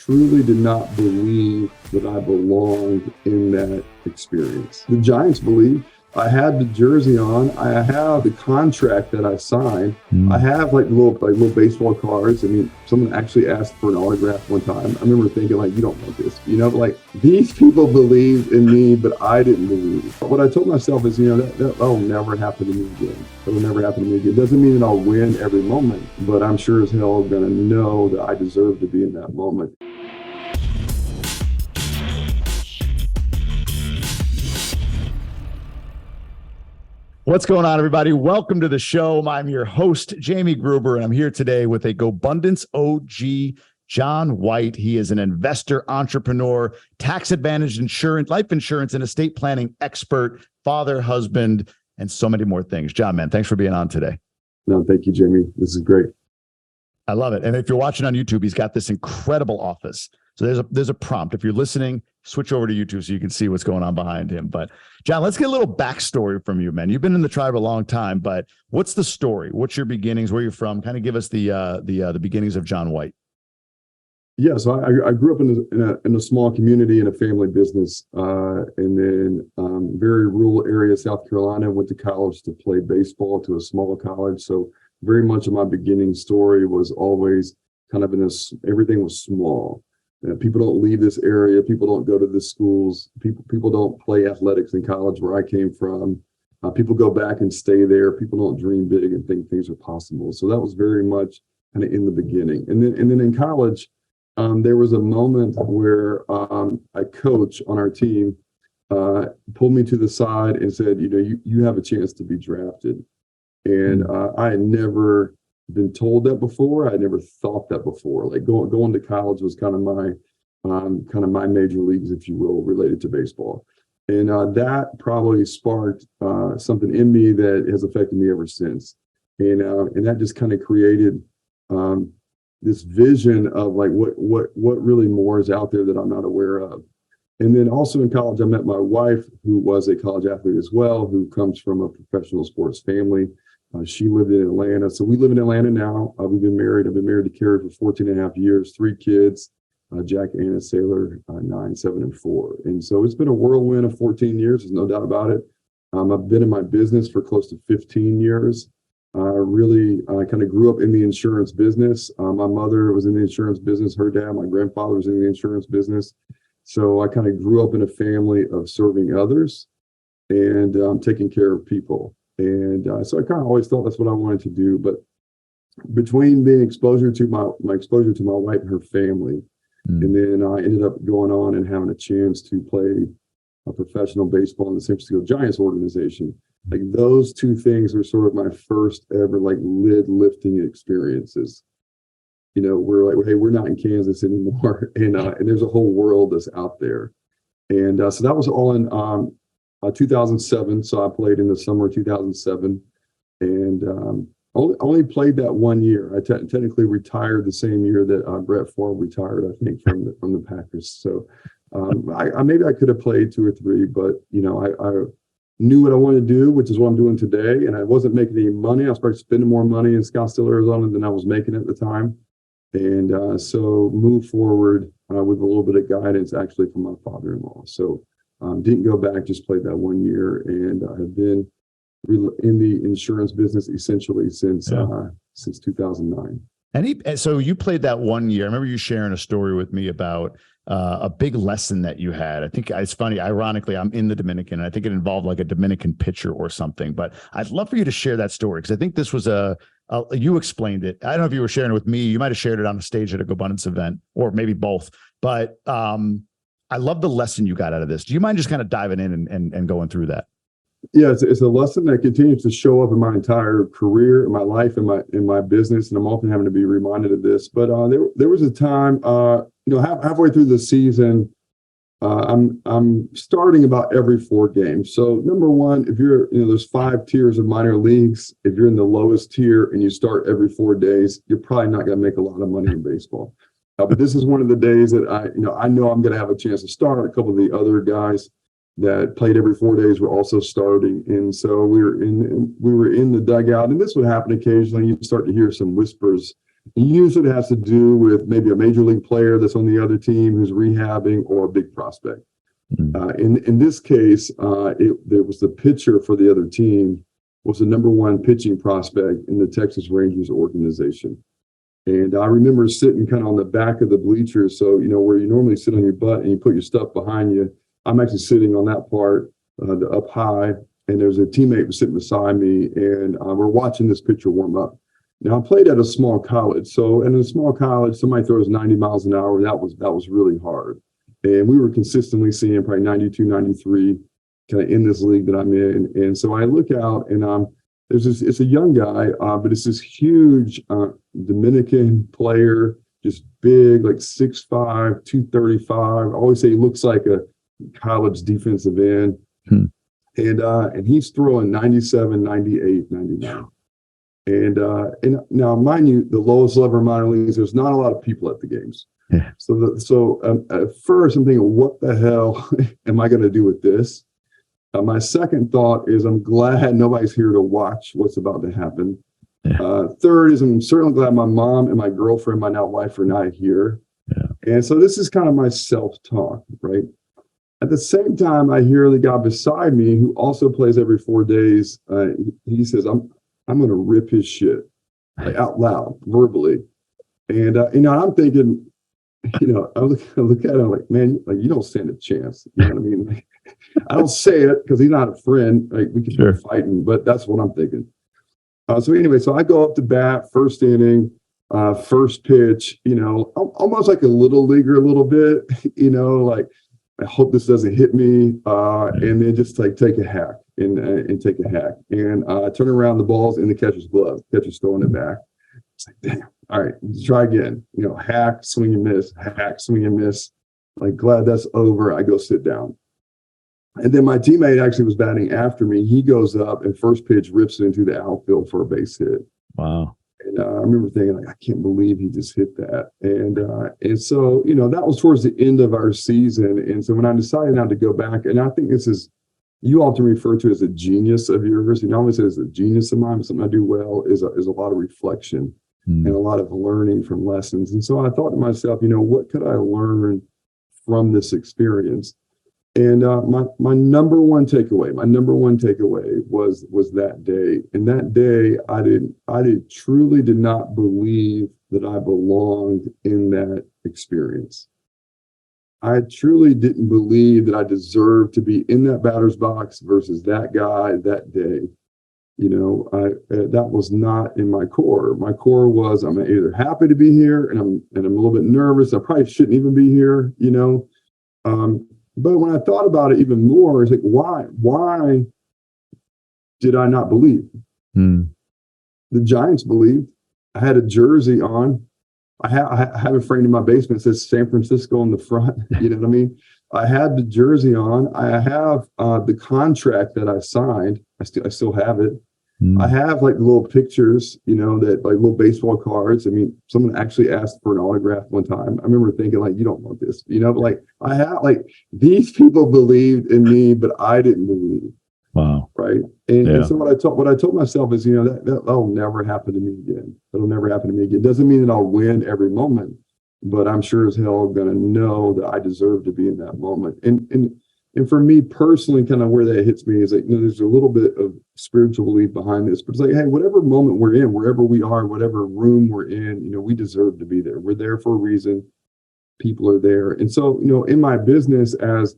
truly did not believe that I belonged in that experience. The Giants believed. I had the jersey on. I have the contract that I signed. I have like little baseball cards. I mean, someone actually asked for an autograph one time. I remember thinking like, you don't want this, like these people believed in me, but I didn't believe. What I told myself is, that'll never happen to me again. It'll never happen to me again. It doesn't mean that I'll win every moment, but I'm sure as hell going to know that I deserve to be in that moment. What's going on, everybody? Welcome to the show. I'm your host, Jamie Gruber, and I'm here today with a Gobundance OG, John White. He is an investor, entrepreneur, tax-advantaged insurance, life insurance, and estate planning expert, father, husband, and so many more things. John, man, thanks for being on today. No, thank you, Jamie. This is great. I love it. And if you're watching on YouTube, he's got this incredible office. So there's a prompt. If you're listening, switch over to YouTube so you can see what's going on behind him. But John, let's get a little backstory from you, man. You've been in the tribe a long time, but what's the story? What's your beginnings? Where you're from? Kind of give us the beginnings of John White. Yeah, so I grew up in a small community in a family business, and then very rural area, South Carolina. Went to college to play baseball to a small college. So very much of my beginning story was always kind of everything was small. People don't leave this area. People don't go to the schools. People don't play athletics in college where I came from. People go back and stay there. People don't dream big and think things are possible. So that was very much kind of in the beginning. And then in college, there was a moment where a coach on our team pulled me to the side and said, you have a chance to be drafted. And I had never been told that before. I never thought that before. Like going to college was kind of my major leagues, if you will, related to baseball. And that probably sparked something in me that has affected me ever since. And that just kind of created this vision of like what really more is out there that I'm not aware of. And then also in college, I met my wife, who was a college athlete as well, who comes from a professional sports family. She lived in Atlanta. So we live in Atlanta now. We've been married. I've been married to Carrie for 14 and a half years, 3 kids, Jack, Anna, Sailor, 9, 7, and 4. And so it's been a whirlwind of 14 years. There's no doubt about it. I've been in my business for close to 15 years. I kind of grew up in the insurance business. My mother was in the insurance business. Her dad, my grandfather, was in the insurance business. So I kind of grew up in a family of serving others and taking care of people. And so I kind of always thought that's what I wanted to do. But between being exposure to my exposure to my wife and her family, and then I ended up going on and having a chance to play a professional baseball in the San Francisco Giants organization. Like those two things are sort of my first ever like lid lifting experiences. We're like, hey, we're not in Kansas anymore, and there's a whole world that's out there. And so that was all in 2007. So I played in the summer of 2007, and only played that 1 year. I technically retired the same year that Brett Favre retired, I think, from the Packers. So maybe I could have played 2 or 3, but I knew what I wanted to do, which is what I'm doing today. And I wasn't making any money. I was probably spending more money in Scottsdale, Arizona than I was making at the time. And so moved forward with a little bit of guidance actually from my father-in-law. So didn't go back, just played that 1 year, and have been in the insurance business essentially since 2009. And so you played that 1 year. I remember you sharing a story with me about a big lesson that you had. I think it's funny. Ironically, I'm in the Dominican, and I think it involved like a Dominican pitcher or something. But I'd love for you to share that story, because I think this was you explained it. I don't know if you were sharing it with me. You might have shared it on a stage at a Gobundance event, or maybe both. But I love the lesson you got out of this. Do you mind just kind of diving in and going through that? Yeah, it's a lesson that continues to show up in my entire career, in my life, in my business, and I'm often having to be reminded of this. But there was a time, halfway through the season, I'm starting about every 4 games. So number one, if you're, there's 5 tiers of minor leagues. If you're in the lowest tier and you start every 4 days, you're probably not going to make a lot of money in baseball. But this is one of the days that I know I'm going to have a chance to start. A couple of the other guys that played every 4 days were also starting, and so we were in the dugout. And this would happen occasionally. You start to hear some whispers Usually it has to do with maybe a major league player that's on the other team who's rehabbing, or a big prospect. In this case, there was the pitcher for the other team was the number one pitching prospect in the Texas Rangers organization. And I remember sitting kind of on the back of the bleachers. So, where you normally sit on your butt and you put your stuff behind you, I'm actually sitting on that part, up high. And there's a teammate was sitting beside me, and we're watching this pitcher warm up. Now, I played at a small college. So in a small college, somebody throws 90 miles an hour. That was really hard. And we were consistently seeing probably 92, 93 kind of in this league that I'm in. And so I look out, and it's a young guy, but it's this huge Dominican player, just big, like 6'5", 235. I always say he looks like a college defensive end. And he's throwing 97, 98, 99. And now, mind you, the lowest level of minor leagues, there's not a lot of people at the games. Yeah. So at first I'm thinking, what the hell am I going to do with this? My second thought is, I'm glad nobody's here to watch what's about to happen. Yeah. Third is, I'm certainly glad my mom and my girlfriend, my now wife, are not here. Yeah. And so this is kind of my self-talk, right? At the same time, I hear the guy beside me who also plays every 4 days. He says, I'm going to rip his shit, like, out loud, verbally. And, I'm thinking, I look at him like, man, like, you don't stand a chance. You know what I mean? Like, I don't say it because he's not a friend. Like, we could be fighting, but that's what I'm thinking. So anyway, so I go up to bat, first inning, first pitch, almost like a little leaguer a little bit, like, I hope this doesn't hit me, and then just like take a hack and take a hack, and turn around, the ball's in the catcher's glove. Catcher's throwing it back. It's like, damn. All right, try again. Hack, swing and miss, hack, swing and miss. Like, glad that's over. I go sit down. And then my teammate actually was batting after me. He goes up and first pitch rips it into the outfield for a base hit. Wow. And I remember thinking, like, I can't believe he just hit that. And so, that was towards the end of our season. And so when I decided not to go back, and I think this is, you often refer to as a genius of yours. I always say it's a genius of mine, but something I do well is a lot of reflection and a lot of learning from lessons. And so I thought to myself, what could I learn from this experience? And my number one takeaway was that day. And that day, I truly did not believe that I belonged in that experience. I truly didn't believe that I deserved to be in that batter's box versus that guy that day. That was not in my core. My core was, I'm either happy to be here and I'm a little bit nervous. I probably shouldn't even be here, But when I thought about it even more, it's like, why did I not believe? The Giants believed. I had a jersey on. I have a frame in my basement that says San Francisco on the front. You know what I mean? I had the jersey on. I have the contract that I signed. I still have it. I have like little pictures, that like little baseball cards. I mean, someone actually asked for an autograph one time. I remember thinking, like, you don't want this, but like, I have, like, these people believed in me, but I didn't believe. Wow. Right. And so what I told myself is, that'll never happen to me again. That'll never happen to me again. Doesn't mean that I'll win every moment, but I'm sure as hell going to know that I deserve to be in that moment. And for me personally, kind of where that hits me is like, there's a little bit of spiritual belief behind this, but it's like, hey, whatever moment we're in, wherever we are, whatever room we're in, we deserve to be there. We're there for a reason. People are there. And so, in my business, as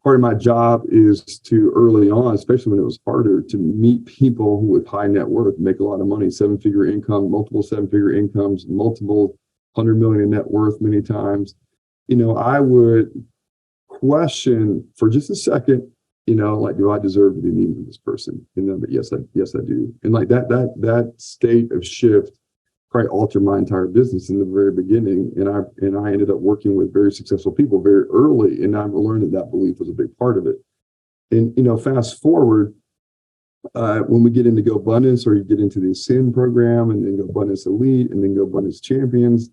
part of my job is to early on, especially when it was harder, to meet people who with high net worth, make a lot of money, 7-figure income, multiple 7-figure incomes, multiple 100 million in net worth many times. I would question for just a second, like, do I deserve to be meeting with this person? And then, but yes, I do. And like that state of shift probably altered my entire business in the very beginning. And I ended up working with very successful people very early. And I've learned that belief was a big part of it. And, fast forward, when we get into GoBundance, or you get into the Ascend program, and then GoBundance Elite, and then GoBundance Champions,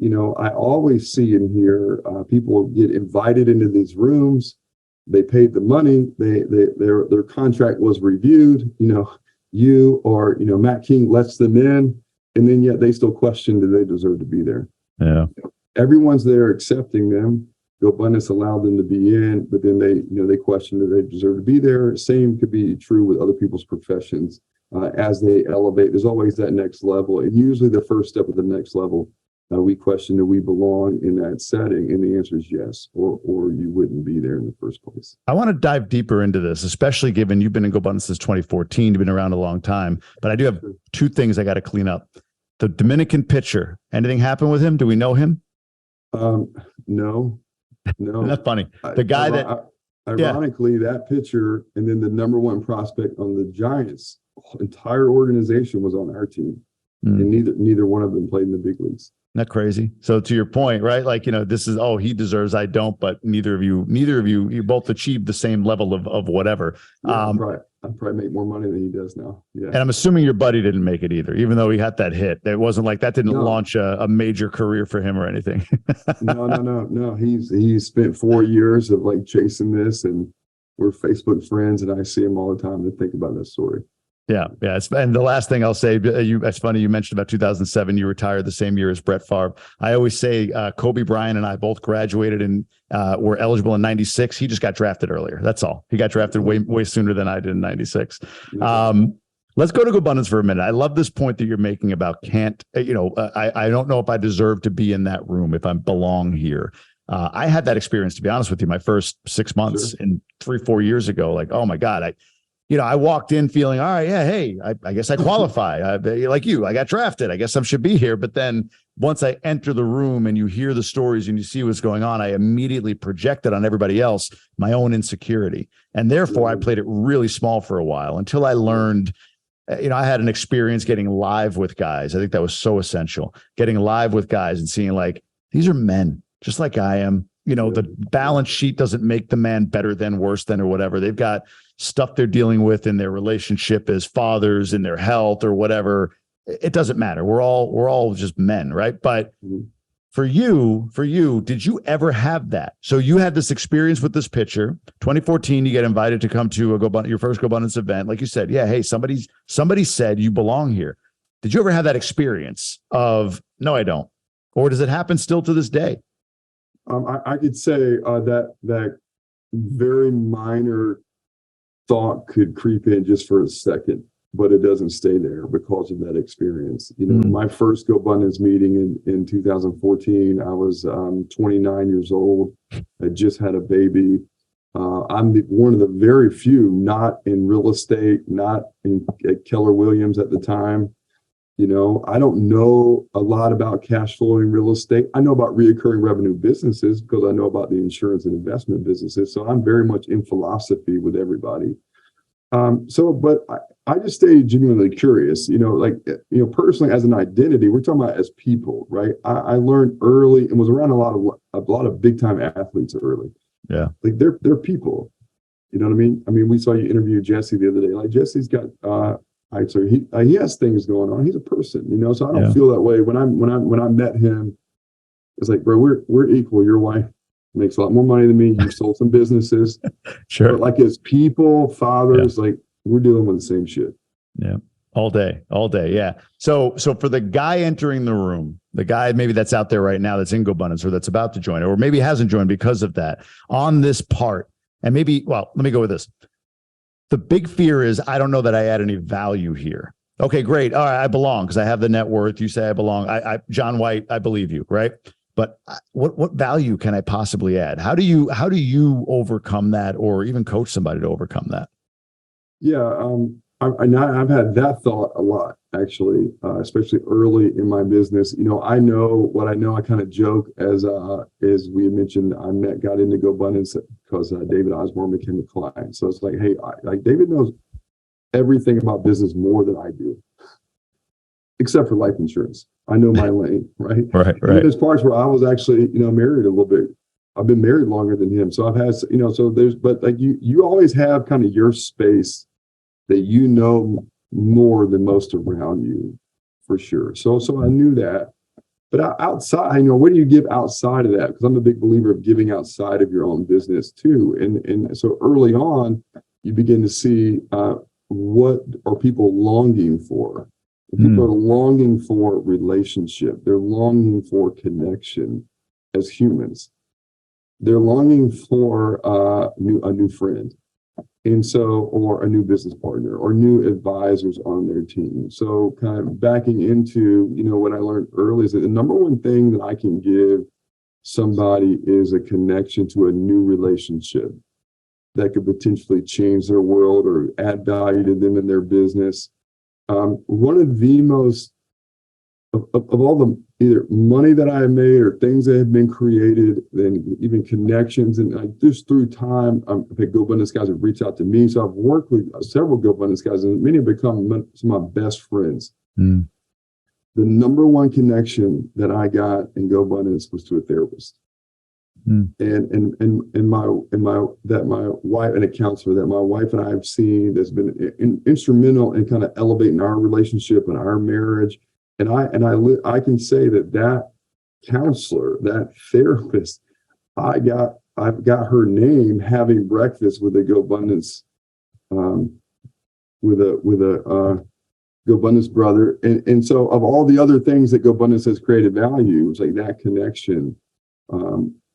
I always see and hear people get invited into these rooms. They paid the money. Their contract was reviewed. Matt King lets them in. and then yet they still question, do they deserve to be there? Yeah. Everyone's there accepting them. GoBundance allowed them to be in, but then they question, do they deserve to be there? Same could be true with other people's professions. As they elevate, there's always that next level. And usually the first step of the next level, we question, do we belong in that setting? And the answer is yes, or you wouldn't be there in the first place. I want to dive deeper into this, especially given you've been in GoBundance since 2014. You've been around a long time, but I do have two things I got to clean up. The Dominican pitcher, anything happen with him? Do we know him? No. That's funny. The guy ironically, that pitcher and then the number one prospect on the Giants' entire organization was on our team. And neither one of them played in the big leagues. Isn't that crazy? So to your point, right? Like, this is, he deserves, I don't, but neither of you both achieved the same level of whatever. Yeah, right. I probably make more money than he does now. Yeah. And I'm assuming your buddy didn't make it either, even though he had that hit. It wasn't like that didn't launch a major career for him or anything. No. He's spent 4 years of like chasing this, and we're Facebook friends, and I see him all the time to think about this story. Yeah. And the last thing I'll say, it's funny, you mentioned about 2007, you retired the same year as Brett Favre. I always say Kobe Bryant and I both graduated and were eligible in 96. He just got drafted earlier. That's all. He got drafted way sooner than I did in 96. Let's go to GoBundance for a minute. I love this point that you're making about I don't know if I deserve to be in that room, if I belong here. I had that experience, to be honest with you, my first 6 months and 3-4 years ago, like, oh my God, I walked in feeling, all right, yeah, hey, I guess I qualify. Like you, I got drafted. I guess I should be here. But then once I enter the room and you hear the stories and you see what's going on, I immediately projected on everybody else my own insecurity. And therefore, I played it really small for a while until I learned, I had an experience getting live with guys. I think that was so essential, getting live with guys and seeing like, these are men, just like I am. The balance sheet doesn't make the man better than, worse than, or whatever. They've got stuff they're dealing with in their relationship as fathers, in their health or whatever. It doesn't matter. We're all just men, right? But for you, did you ever have that? So you had this experience with this pitcher. 2014, you get invited to come to your first GoBundance event. Like you said, yeah, hey, somebody said you belong here. Did you ever have that experience of, no, I don't? Or does it happen still to this day? I could say that very minor thought could creep in just for a second, but it doesn't stay there because of that experience. My first GoBundance meeting in 2014, I was 29 years old. I just had a baby. I'm one of the very few not in real estate, not at Keller Williams at the time. I don't know a lot about cash flowing real estate. I know about reoccurring revenue businesses because I know about the insurance and investment businesses. So I'm very much in philosophy with everybody. But I just stayed genuinely curious, personally as an identity, we're talking about as people, right? I learned early and was around a lot of big time athletes early. Yeah. Like they're people, you know what I mean? I mean, we saw you interview Jesse the other day, like Jesse's got, so he has things going on. He's a person, so I don't feel that way. When I met him, it's like, bro, we're equal. Your wife makes a lot more money than me. You sold some businesses. Sure. But like as people, fathers, like we're dealing with the same shit. Yeah. All day. Yeah. So for the guy entering the room, the guy maybe that's out there right now, that's in GoBundance or that's about to join, or maybe hasn't joined because of that on this part. And maybe, let me go with this. The big fear is, I don't know that I add any value here. Okay, great. All right, I belong because I have the net worth. You say I belong. John White, I believe you, right? But what value can I possibly add? How do you overcome that, or even coach somebody to overcome that? Yeah, I've had that thought a lot, actually, especially early in my business. I know what I know. I kind of joke as we mentioned, got into GoBundance because David Osborne became a client. So it's like, hey, David knows everything about business more than I do, except for life insurance. I know my lane, right? Right. There's parts where I was actually, married a little bit. I've been married longer than him, so I've had, but like you always have kind of your space that more than most around you, for sure. So I knew that. But outside, what do you give outside of that? Because I'm a big believer of giving outside of your own business too. And so early on, you begin to see what are people longing for. People are longing for relationship. They're longing for connection as humans. They're longing for a new friend. And so, or a new business partner or new advisors on their team. So kind of backing into, what I learned early is that the number one thing that I can give somebody is a connection to a new relationship that could potentially change their world or add value to them in their business. One of the most of all the either money that I have made or things that have been created, then even connections, and just through time, I've had GoBundance guys have reached out to me. So I've worked with several GoBundance guys, and many have become some of my best friends. The number one connection that I got in GoBundance was to a therapist, and my wife and a counselor that my wife and I have seen that's been instrumental in kind of elevating our relationship and our marriage. And I can say that counselor, that therapist, I've got her name having breakfast with a GoBundance, with a GoBundance brother, and so of all the other things that GoBundance has created value, it's like that connection,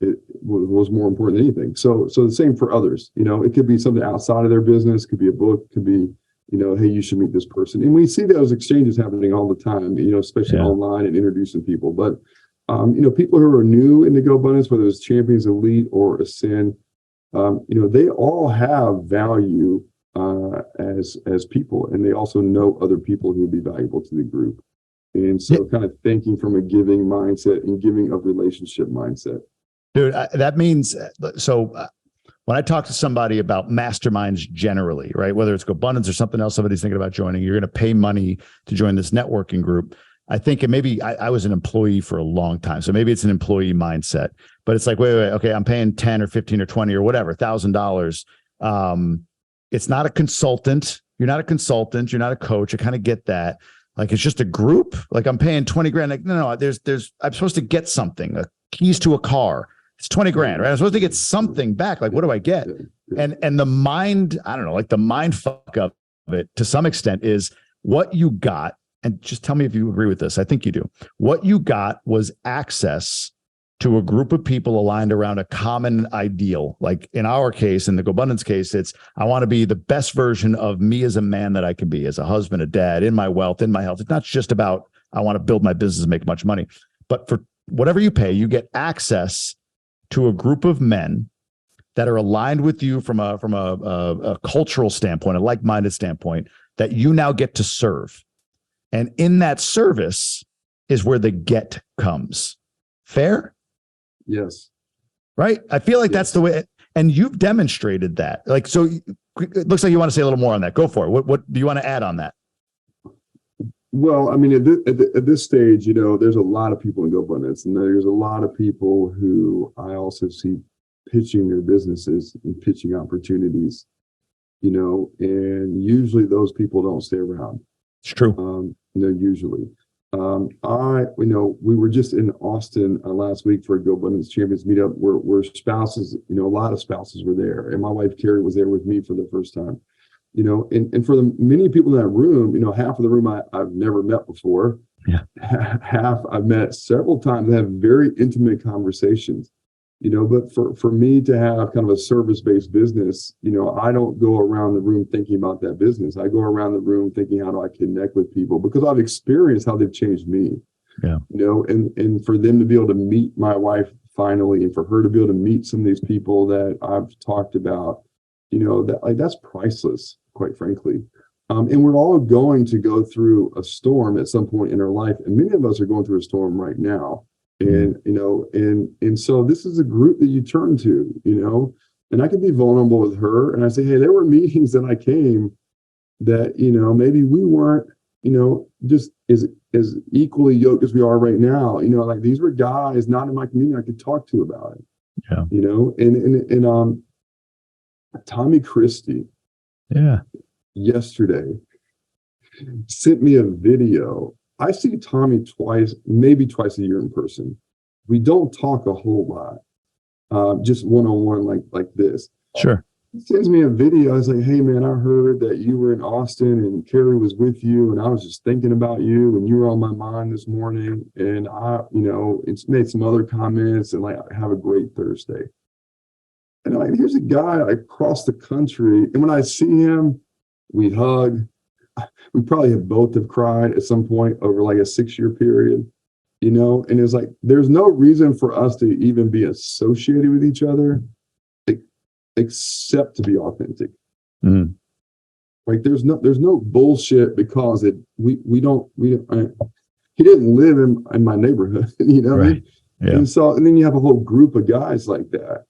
it was more important than anything. So the same for others. It could be something outside of their business, could be a book, could be. Hey, you should meet this person. And we see those exchanges happening all the time, especially online and introducing people. But, people who are new in the GoBundance, whether it's Champions, Elite, or Ascend, they all have value as people. And they also know other people who would be valuable to the group. And so kind of thinking from a giving mindset and giving of relationship mindset. Dude, that means, when I talk to somebody about masterminds generally, right, whether it's GoBundance or something else, somebody's thinking about joining, you're going to pay money to join this networking group. I think, and maybe I was an employee for a long time, so maybe it's an employee mindset, but it's like, wait, okay, I'm paying 10 or 15 or 20 or whatever, $1,000. It's not a consultant. You're not a consultant. You're not a coach. I kind of get that. Like, it's just a group. Like, I'm paying 20 grand. Like, no, I'm supposed to get something, keys to a car. It's 20 grand, right? I'm supposed to get something back. Like, what do I get? And the mind, I don't know, like the mind fuck of it to some extent is what you got. And just tell me if you agree with this. I think you do. What you got was access to a group of people aligned around a common ideal. Like in our case, in the GoBundance case, it's, I want to be the best version of me as a man that I can be, as a husband, a dad, in my wealth, in my health. It's not just about, I want to build my business and make much money, but for whatever you pay, you get access to a group of men that are aligned with you from a cultural standpoint, a like-minded standpoint, that you now get to serve. And in that service is where the get comes. Fair? Yes. Right? I feel like that's the way, and you've demonstrated that. Like, so it looks like you want to say a little more on that. Go for it. What do you want to add on that? Well, I mean, at this stage, there's a lot of people in GoBundance, and there's a lot of people who I also see pitching their businesses and pitching opportunities, and usually those people don't stay around. It's true. Usually. We were just in Austin last week for a GoBundance Champions meetup where spouses, a lot of spouses were there, and my wife Carrie was there with me for the first time. And for the many people in that room, half of the room I've never met before. Yeah. Half I've met several times and have very intimate conversations, but for me to have kind of a service-based business, I don't go around the room thinking about that business. I go around the room thinking, how do I connect with people? Because I've experienced how they've changed me. Yeah. And for them to be able to meet my wife finally, and for her to be able to meet some of these people that I've talked about, that's priceless, quite frankly. And we're all going to go through a storm at some point in our life. And many of us are going through a storm right now. And, and so this is a group that you turn to, and I can be vulnerable with her. And I say, hey, there were meetings that I came that, maybe we weren't, just as equally yoked as we are right now. Like, these were guys not in my community I could talk to about it. Yeah. And Tommy Christie. Yeah. Yesterday sent me a video. I see Tommy maybe twice a year in person. We don't talk a whole lot, just one-on-one like this. Sure. sends me a video. I was like, hey man, I heard that you were in Austin and Carrie was with you, and I was just thinking about you, and you were on my mind this morning. And it's made some other comments, and like, have a great Thursday. And I'm like, here's a guy across the country, and when I see him, we hug. We probably have cried at some point over like a 6-year period, and it's like there's no reason for us to even be associated with each other except to be authentic. Mm. Like there's no bullshit because we don't he didn't live in my neighborhood, Right. Yeah. And then you have a whole group of guys like that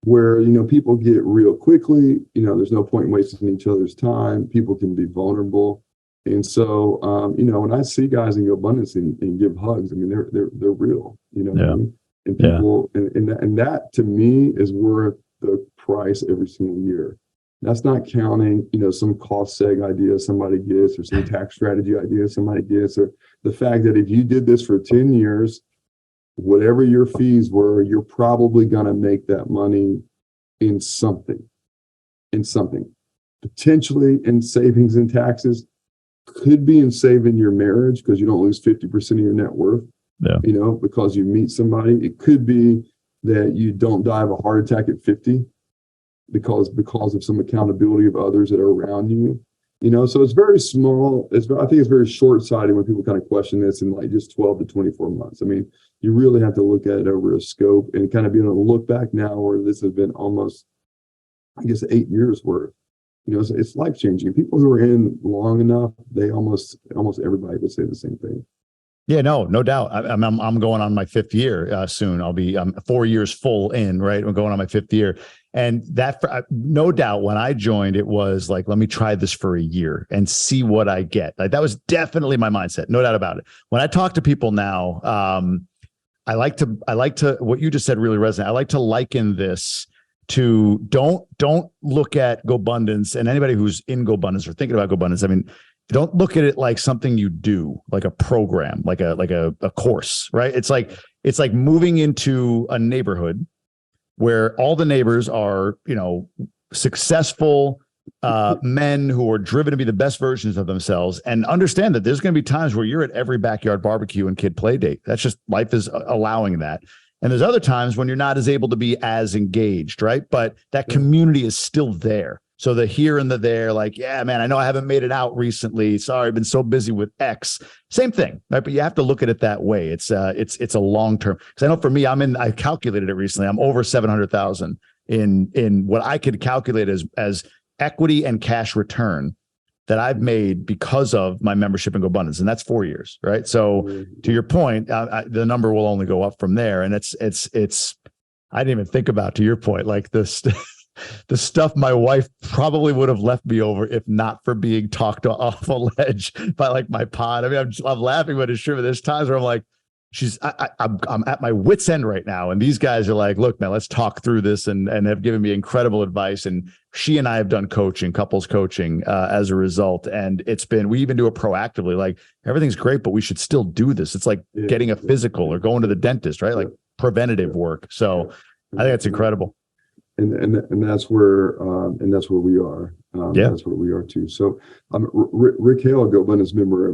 where people get real quickly. There's no point in wasting each other's time. People can be vulnerable. And so when I see guys in Gobundance and give hugs, I mean they're real, what I mean? And people and that to me is worth the price every single year. That's not counting, some cost seg idea somebody gets or some tax strategy idea somebody gets, or the fact that if you did this for 10 years, whatever your fees were, you're probably going to make that money in something, potentially in savings and taxes, could be in saving your marriage because you don't lose 50% of your net worth, because you meet somebody. It could be that you don't die of a heart attack at 50 because of some accountability of others that are around you. So it's very small. I think it's very short-sighted when people kind of question this in like just 12 to 24 months. I mean, you really have to look at it over a scope and kind of be able to look back now where this has been almost, I guess, 8 years worth. It's life-changing. People who are in long enough, they almost everybody would say the same thing. Yeah, no doubt. I'm going on my 5th year soon. I'll be 4 years full in, right? I'm going on my 5th year. And that, no doubt, when I joined, it was like, let me try this for a year and see what I get. Like that was definitely my mindset, no doubt about it. When I talk to people now, I like to, what you just said really resonates. I like to liken this to don't look at Gobundance, and anybody who's in Gobundance or thinking about Gobundance. I mean, don't look at it like something you do, like a program, like a course, right? It's like moving into a neighborhood where all the neighbors are, successful men who are driven to be the best versions of themselves, and understand that there's going to be times where you're at every backyard barbecue and kid play date. That's just life is allowing that. And there's other times when you're not as able to be as engaged, right? But that community is still there. So the here and the there, like, yeah, man, I know I haven't made it out recently. Sorry, I've been so busy with X. Same thing, right? But you have to look at it that way. It's a long term. Because I know for me, I calculated it recently. I'm over 700,000 in what I could calculate as equity and cash return that I've made because of my membership in Gobundance, and that's 4 years, right? So to your point, the number will only go up from there. And it's I didn't even think about, to your point, like this. The stuff my wife probably would have left me over if not for being talked off a ledge by like my pod. I mean, I'm laughing, but it's true. But there's times where I'm like, I'm at my wit's end right now. And these guys are like, look, man, let's talk through this, and have given me incredible advice. And she and I have done couples coaching as a result. And we even do it proactively. Like, everything's great, but we should still do this. It's like getting a physical or going to the dentist, right? Like preventative work. So I think that's incredible. And that's where we are. That's where we are too. So Rick Hale, a Gobundance member,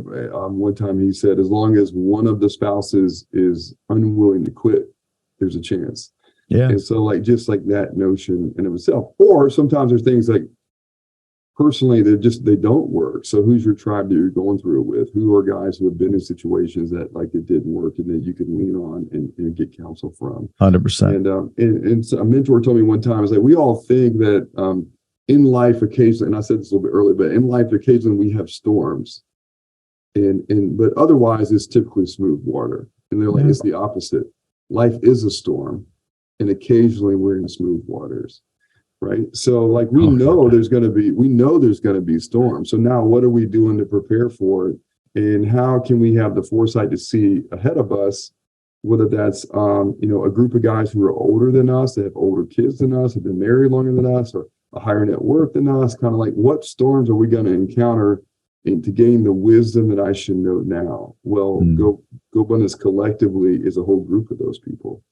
one time he said, as long as one of the spouses is unwilling to quit, there's a chance. Yeah. And so just like that notion in of itself, or sometimes there's things like personally they don't work. So who's your tribe that you're going through it with? Who are guys who have been in situations that like it didn't work and that you can lean on and get counsel from? 100%. And so a mentor told me one time, is like, we all think that in life occasionally, and I said this a little bit earlier, but in life occasionally we have storms, but otherwise it's typically smooth water. And they're like, it's the opposite. Life is a storm, and occasionally we're in smooth waters. Right. So like we know there's going to be storms. So now what are we doing to prepare for it? And how can we have the foresight to see ahead of us, whether that's, a group of guys who are older than us, that have older kids than us, have been married longer than us, or a higher net worth than us, kind of like what storms are we going to encounter and to gain the wisdom that I should know now? Well, Gobundance collectively is a whole group of those people.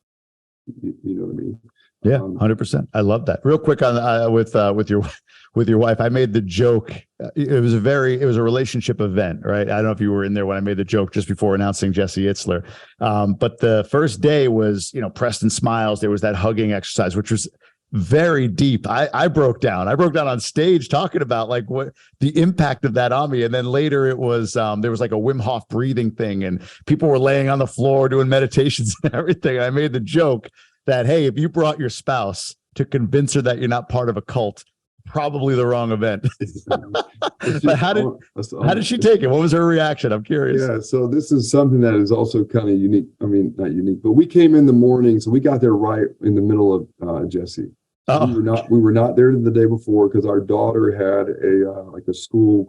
You know what I mean? Yeah, 100%. I love that. Real quick on with your wife, I made the joke. It was a relationship event, right? I don't know if you were in there when I made the joke just before announcing Jesse Itzler. But the first day was, Preston Smiles. There was that hugging exercise, which was very deep. I broke down. I broke down on stage talking about like what the impact of that on me. And then later it was, there was like a Wim Hof breathing thing and people were laying on the floor doing meditations and everything. I made the joke that, hey, if you brought your spouse to convince her that you're not part of a cult, probably the wrong event. But how did she take it? What was her reaction? I'm curious. Yeah, so this is something that is also kind of unique. I mean, not unique, but we came in the morning, so we got there right in the middle of Jesse. So we were not there the day before because our daughter had a school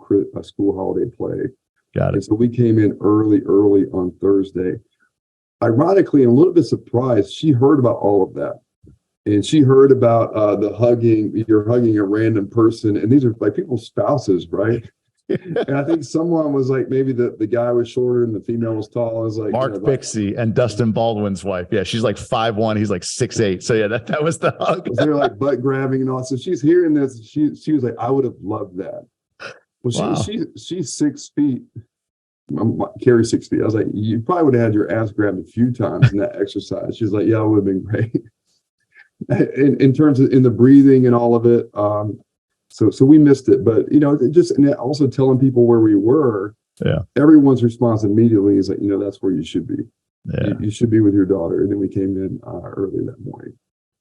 holiday play. Got it. And so we came in early on Thursday. Ironically, and a little bit surprised, she heard about all of that. And she heard about the hugging, you're hugging a random person. And these are like people's spouses, right? And I think someone was like, maybe the guy was shorter and the female was tall. It was like Mark Bixby and Dustin Baldwin's wife. Yeah, she's like 5'1", he's like 6'8". So yeah, that was the hug. They're like butt grabbing and all. So she's hearing this. She was like, I would have loved that. Well, wow. She's 6 feet. Carrie 6 feet. I was like, you probably would have had your ass grabbed a few times in that exercise. She's like, yeah, it would have been great. In terms of in the breathing and all of it. So we missed it, but and also telling people where we were. Yeah. Everyone's response immediately is like, that's where you should be. Yeah. You should be with your daughter. And then we came in early that morning.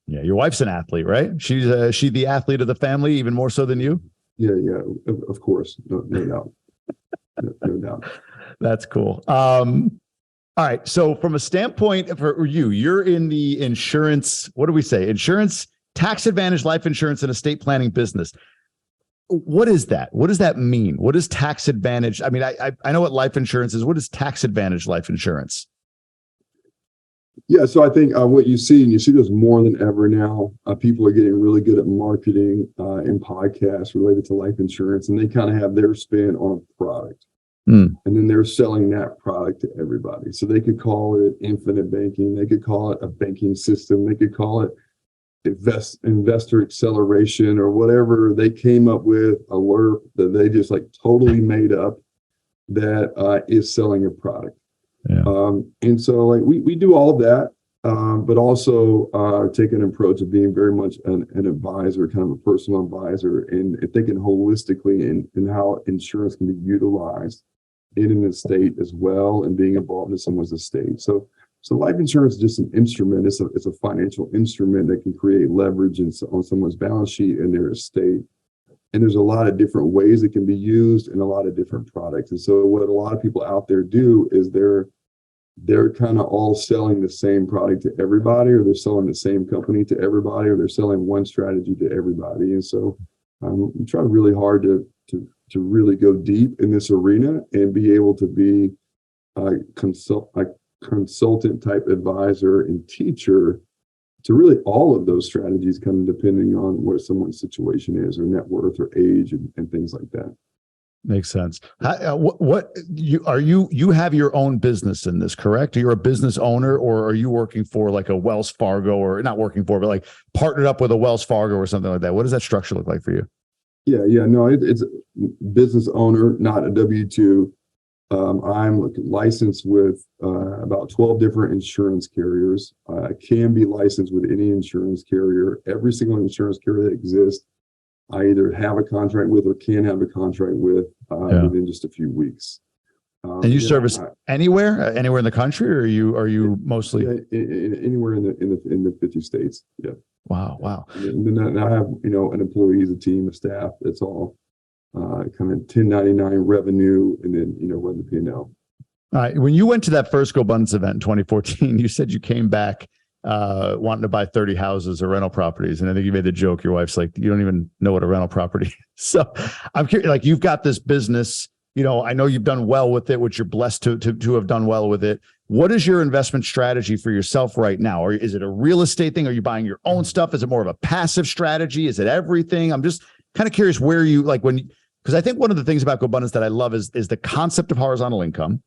Yeah. Your wife's an athlete, right? She's she the athlete of the family, even more so than you? Yeah. Of course. No doubt. No doubt. That's cool. All right. So from a standpoint for you're in the insurance, what do we say? Insurance, tax advantage, life insurance, and estate planning business. What is that? What does that mean? What is tax advantage? I mean, I know what life insurance is. What is tax advantage life insurance? Yeah. So I think what you see this more than ever now, people are getting really good at marketing and podcasts related to life insurance, and they kind of have their spin on a product. And then they're selling that product to everybody. So they could call it infinite banking. They could call it a banking system. They could call it investor acceleration or whatever they came up with, a LERP that they just like totally made up that is selling a product. Yeah. And so like we do all of that, but also take an approach of being very much an advisor, kind of a personal advisor, and thinking holistically in how insurance can be utilized in an estate as well, and being involved in someone's estate. So life insurance is just an instrument. It's a financial instrument that can create leverage on someone's balance sheet and their estate. And there's a lot of different ways it can be used in a lot of different products. And so what a lot of people out there do is they're kind of all selling the same product to everybody, or they're selling the same company to everybody, or they're selling one strategy to everybody. And so we try really hard to really go deep in this arena and be able to be a consultant type advisor and teacher to really all of those strategies, kind of depending on what someone's situation is, or net worth, or age, and things like that. Makes sense. You have your own business in this, correct? You're a business owner, or are you working for like a Wells Fargo, or not working for, but like partnered up with a Wells Fargo or something like that? What does that structure look like for you? Yeah. No, it's a business owner, not a W-2. I'm licensed with about 12 different insurance carriers. I can be licensed with any insurance carrier. Every single insurance carrier that exists, I either have a contract with or can have a contract with within just a few weeks. And you service anywhere in the country, or are you mostly anywhere in the 50 states? Yeah. Wow. And then I have an employees, a team, a staff. That's all kind of 1099 revenue, and then run the P&L. All right. When you went to that first Gobundance event in 2014, you said you came back wanting to buy 30 houses or rental properties. And I think you made the joke, your wife's like, you don't even know what a rental property is. So I'm curious, like, you've got this business, I know you've done well with it, which you're blessed to have done well with it. What is your investment strategy for yourself right now? Or is it a real estate thing? Are you buying your own stuff? Is it more of a passive strategy? Is it everything? I'm just kind of curious where you because I think one of the things about Gobundance that I love is the concept of horizontal income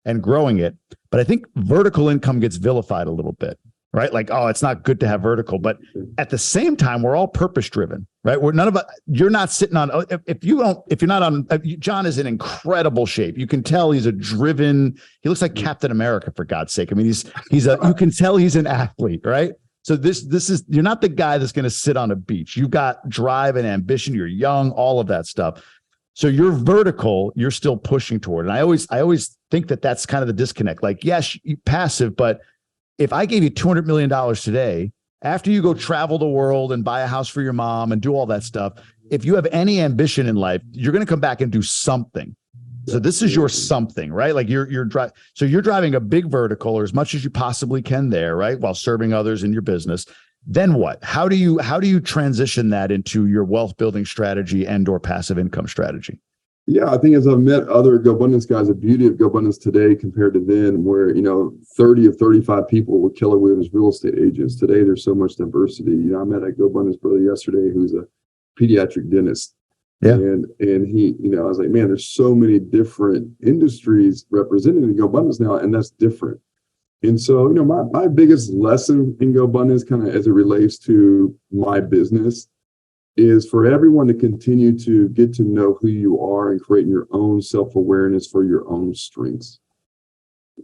and growing it. But I think vertical income gets vilified a little bit. right? Like, oh, it's not good to have vertical, but at the same time, we're all purpose driven, right? We're none of us, you're not sitting on, if you're not on, John is in incredible shape. You can tell he's he looks like Captain America, for God's sake. I mean, you can tell he's an athlete, right? So you're not the guy that's going to sit on a beach. You've got drive and ambition. You're young, all of that stuff. So you're vertical, you're still pushing toward. And I always think that's kind of the disconnect. Like, yes, you're passive, but if I gave you $200 million today, after you go travel the world and buy a house for your mom and do all that stuff, if you have any ambition in life, you're going to come back and do something. So this is your something, right? Like you're driving a big vertical, or as much as you possibly can there, right? While serving others in your business. Then what? How do you transition that into your wealth building strategy and or passive income strategy? Yeah, I think as I've met other Gobundance guys, the beauty of Gobundance today compared to then, where 30 of 35 people were killer wheel as real estate agents. Today, there's so much diversity. I met a Gobundance brother yesterday who's a pediatric dentist. Yeah. And he, I was like, man, there's so many different industries represented in Gobundance now, and that's different. And so, my biggest lesson in Gobundance, kind of as it relates to my business, is for everyone to continue to get to know who you are and create your own self-awareness for your own strengths.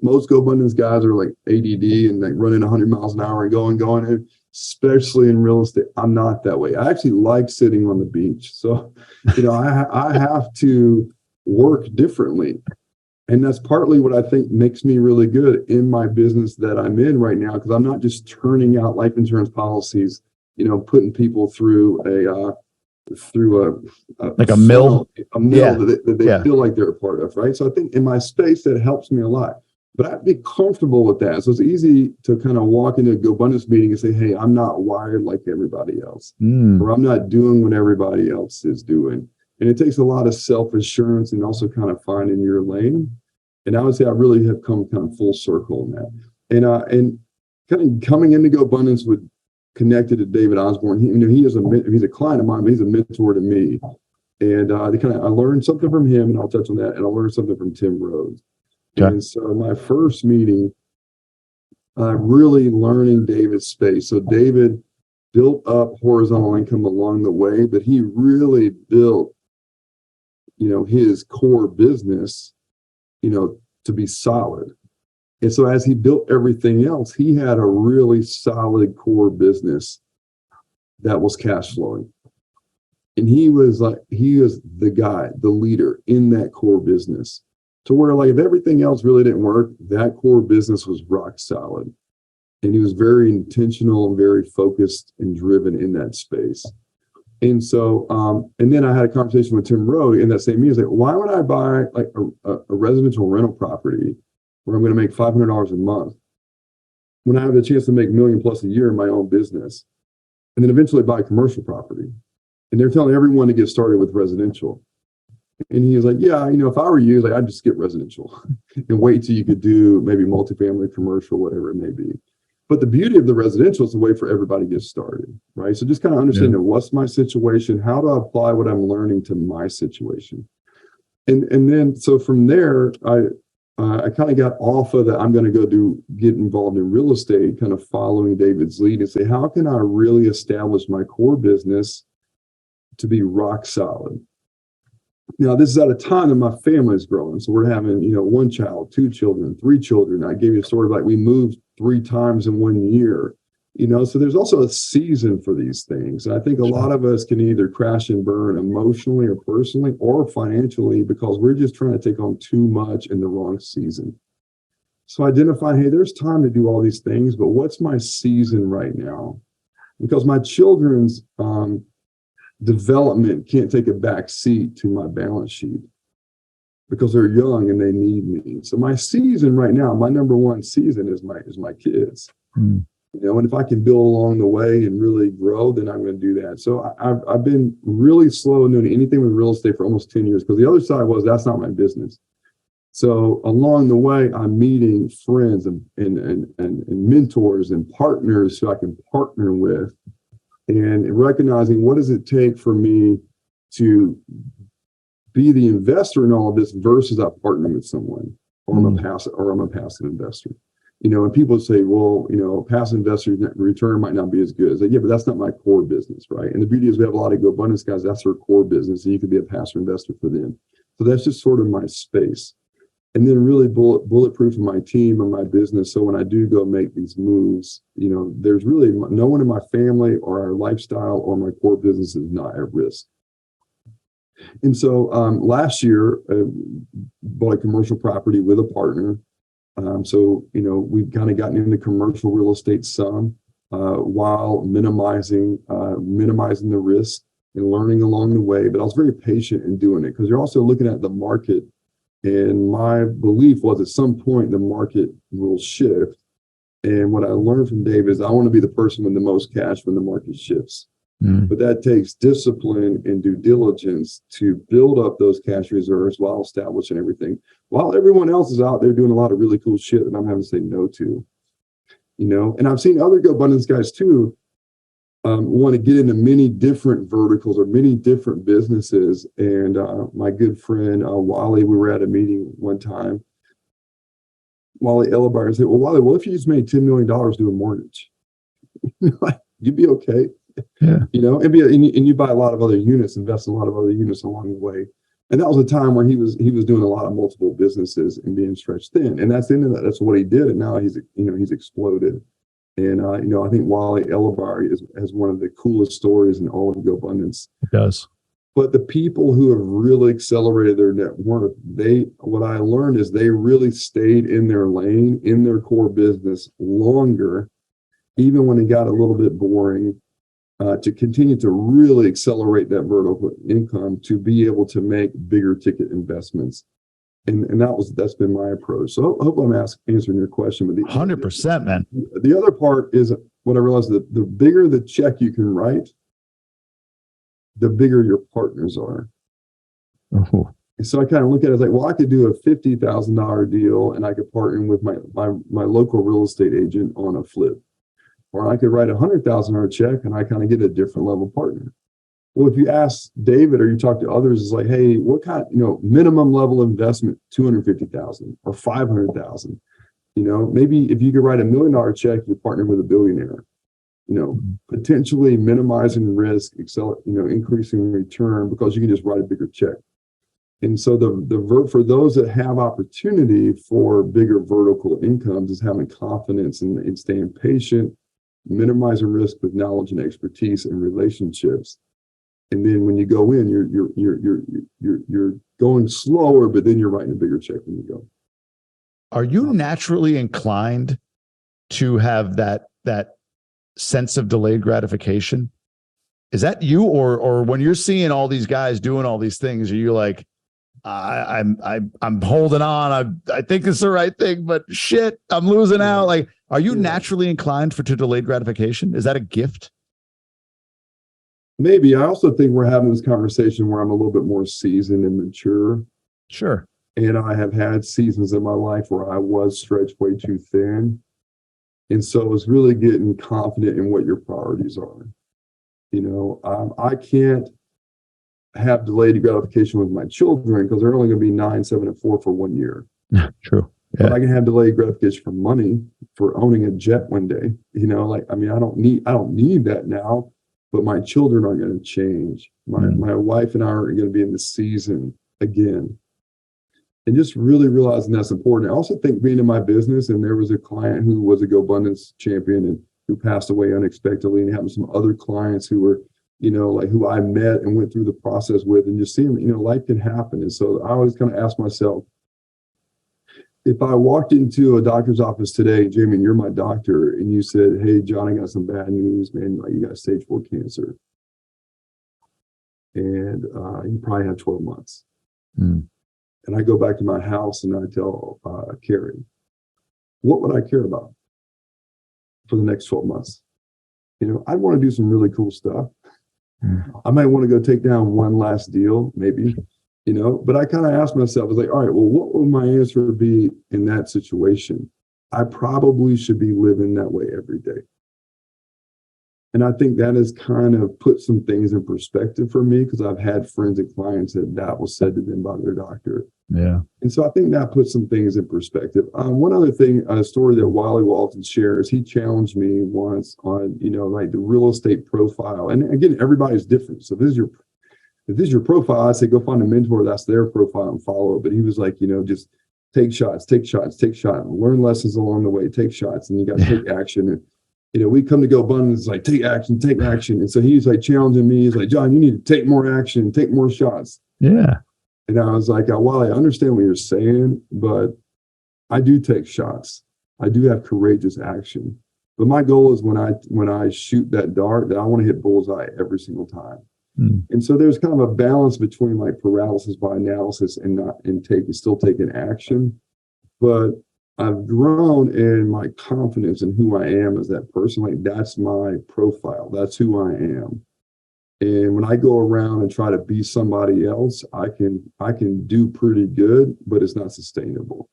Most Gobundance guys are like ADD and like running 100 miles an hour and going, especially in real estate. I'm not that way. I actually like sitting on the beach. So, I have to work differently. And that's partly what I think makes me really good in my business that I'm in right now, because I'm not just turning out life insurance policies, putting people through a mill, that they feel like they're a part of, right? So I think in my space that helps me a lot. But I'd be comfortable with that. So it's easy to kind of walk into a Gobundance meeting and say, hey, I'm not wired like everybody else, or I'm not doing what everybody else is doing. And it takes a lot of self-assurance and also kind of finding your lane. And I would say I really have come kind of full circle in that. And kind of coming into Gobundance with connected to David Osborne. He's a client of mine, but he's a mentor to me. And I learned something from him, and I'll touch on that. And I learned something from Tim Rhodes. Okay. And so my first meeting, really learning David's space. So David built up horizontal income along the way, but he really built, his core business, to be solid. And so as he built everything else, he had a really solid core business that was cash flowing. And he was the guy, the leader in that core business, to where like if everything else really didn't work, that core business was rock solid. And he was very intentional and very focused and driven in that space. And so, and then I had a conversation with Tim Rhodes in that same meeting. He's like, why would I buy like a residential rental property where I'm going to make $500 a month when I have the chance to make $1 million plus a year in my own business, and then eventually buy commercial property? And they're telling everyone to get started with residential. And he was like, yeah, if I were you, I'd just get residential and wait till you could do maybe multifamily, commercial, whatever it may be. But the beauty of the residential is a way for everybody to get started, right? So just kind of understanding what's my situation, how do I apply what I'm learning to my situation? And then, so from there, I kind of got off of that. I'm going to get involved in real estate, kind of following David's lead and say, how can I really establish my core business to be rock solid? Now, this is at a time that my family is growing. So we're having, one child, 2 children, 3 children. I gave you a story about we moved 3 times in 1 year, so there's also a season for these things. And I think a lot of us can either crash and burn emotionally or personally or financially because we're just trying to take on too much in the wrong season. So identify, hey, there's time to do all these things, but what's my season right now? Because my children's development can't take a back seat to my balance sheet because they're young and they need me. So my season right now, my number one season is my kids. And if I can build along the way and really grow, then I'm going to do that. So I've been really slow in doing anything with real estate for almost 10 years because the other side was that's not my business. So along the way, I'm meeting friends and mentors and partners who I can partner with, and recognizing what does it take for me to be the investor in all of this versus I partner with someone or I'm a passive investor. And people say, well, passive investor return might not be as good. It's like, yeah, but that's not my core business, right? And the beauty is we have a lot of GoBundance guys, that's their core business, and you could be a passive investor for them. So that's just sort of my space. And then really bulletproof in my team and my business. So when I do go make these moves, there's really no one in my family or our lifestyle or my core business is not at risk. And so last year, bought a commercial property with a partner. So we've kind of gotten into commercial real estate some while minimizing the risk and learning along the way. But I was very patient in doing it because you're also looking at the market. And my belief was at some point the market will shift. And what I learned from Dave is I want to be the person with the most cash when the market shifts. But that takes discipline and due diligence to build up those cash reserves while establishing everything, while everyone else is out there doing a lot of really cool shit that I'm having to say no to. And I've seen other GoBundance guys too want to get into many different verticals or many different businesses. And my good friend Wally, we were at a meeting one time. Wally Ellebar said, "Well, Wally, what if you just made $10 million doing mortgage? You'd be okay." Yeah. And you buy a lot of other units, invest in a lot of other units along the way. And that was a time where he was doing a lot of multiple businesses and being stretched thin. And that's the end of that. That's what he did. And now he's exploded. And I think Wally Ellebar has one of the coolest stories in all of GoBundance. It does. But the people who have really accelerated their net worth, what I learned is they really stayed in their lane, in their core business longer, even when it got a little bit boring. To continue to really accelerate that vertical income to be able to make bigger ticket investments. And that's been my approach. So I hope I'm answering your question. But 100%, man. The other part is what I realized that the bigger the check you can write, the bigger your partners are. Oh. And so I kind of look at it as like, well, I could do a $50,000 deal and I could partner with my local real estate agent on a flip. Or I could write a $100,000 check and I kind of get a different level partner. Well, if you ask David or you talk to others, it's like, hey, what kind, minimum level investment, 250,000 or 500,000. Maybe if you could write $1 million check, you're partnering with a billionaire. Potentially minimizing risk, increasing return because you can just write a bigger check. And so for those that have opportunity for bigger vertical incomes is having confidence and staying patient, minimizing risk with knowledge and expertise and relationships. And then when you go in, you're going slower, but then you're writing a bigger check when you go. Are you naturally inclined to have that sense of delayed gratification? Is that you, or when you're seeing all these guys doing all these things, are you like, I'm holding on. I think it's the right thing, but shit, I'm losing out. Like, are you naturally inclined to delayed gratification? Is that a gift? Maybe. I also think we're having this conversation where I'm a little bit more seasoned and mature. Sure. And I have had seasons in my life where I was stretched way too thin. And so it's really getting confident in what your priorities are. I can't have delayed gratification with my children because they're only going to be 9, 7, and 4 for 1 year. True. Yeah. But I can have delayed gratification for money, for owning a jet one day. I don't need that now, but my children are going to change. My wife and I are going to be in the season again. And just really realizing that's important. I also think being in my business, and there was a client who was a GoBundance champion and who passed away unexpectedly, and having some other clients who were who I met and went through the process with, and just seeing, life can happen. And so I always kind of ask myself, if I walked into a doctor's office today, Jamie, you're my doctor, and you said, hey, John, I got some bad news, man, you got stage 4 cancer. And you probably have 12 months. And I go back to my house and I tell Carrie, what would I care about for the next 12 months? I'd want to do some really cool stuff. I might want to go take down one last deal, maybe, but I kind of asked myself, I was like, all right, well, what would my answer be in that situation? I probably should be living that way every day. And I think that has kind of put some things in perspective for me, because I've had friends and clients that was said to them by their doctor. Yeah. And so I think that puts some things in perspective. One other thing, a story that Wally Walton shares, he challenged me once on, like the real estate profile. And again, everybody's different. So if this is your profile, I say go find a mentor that's their profile and follow. But he was like, just take shots, learn lessons along the way, take shots, and you got to take action. And we come to Gobundance, like take action. And so he's like challenging me. He's like, John, you need to take more action, take more shots. Yeah. And I was like, well, I understand what you're saying, but I do take shots. I do have courageous action. But my goal is when I shoot that dart, that I want to hit bullseye every single time. Mm. And so there's kind of a balance between like paralysis by analysis and still taking action. But I've grown in my confidence in who I am as that person. Like that's my profile. That's who I am. And when I go around and try to be somebody else, I can do pretty good, but it's not sustainable.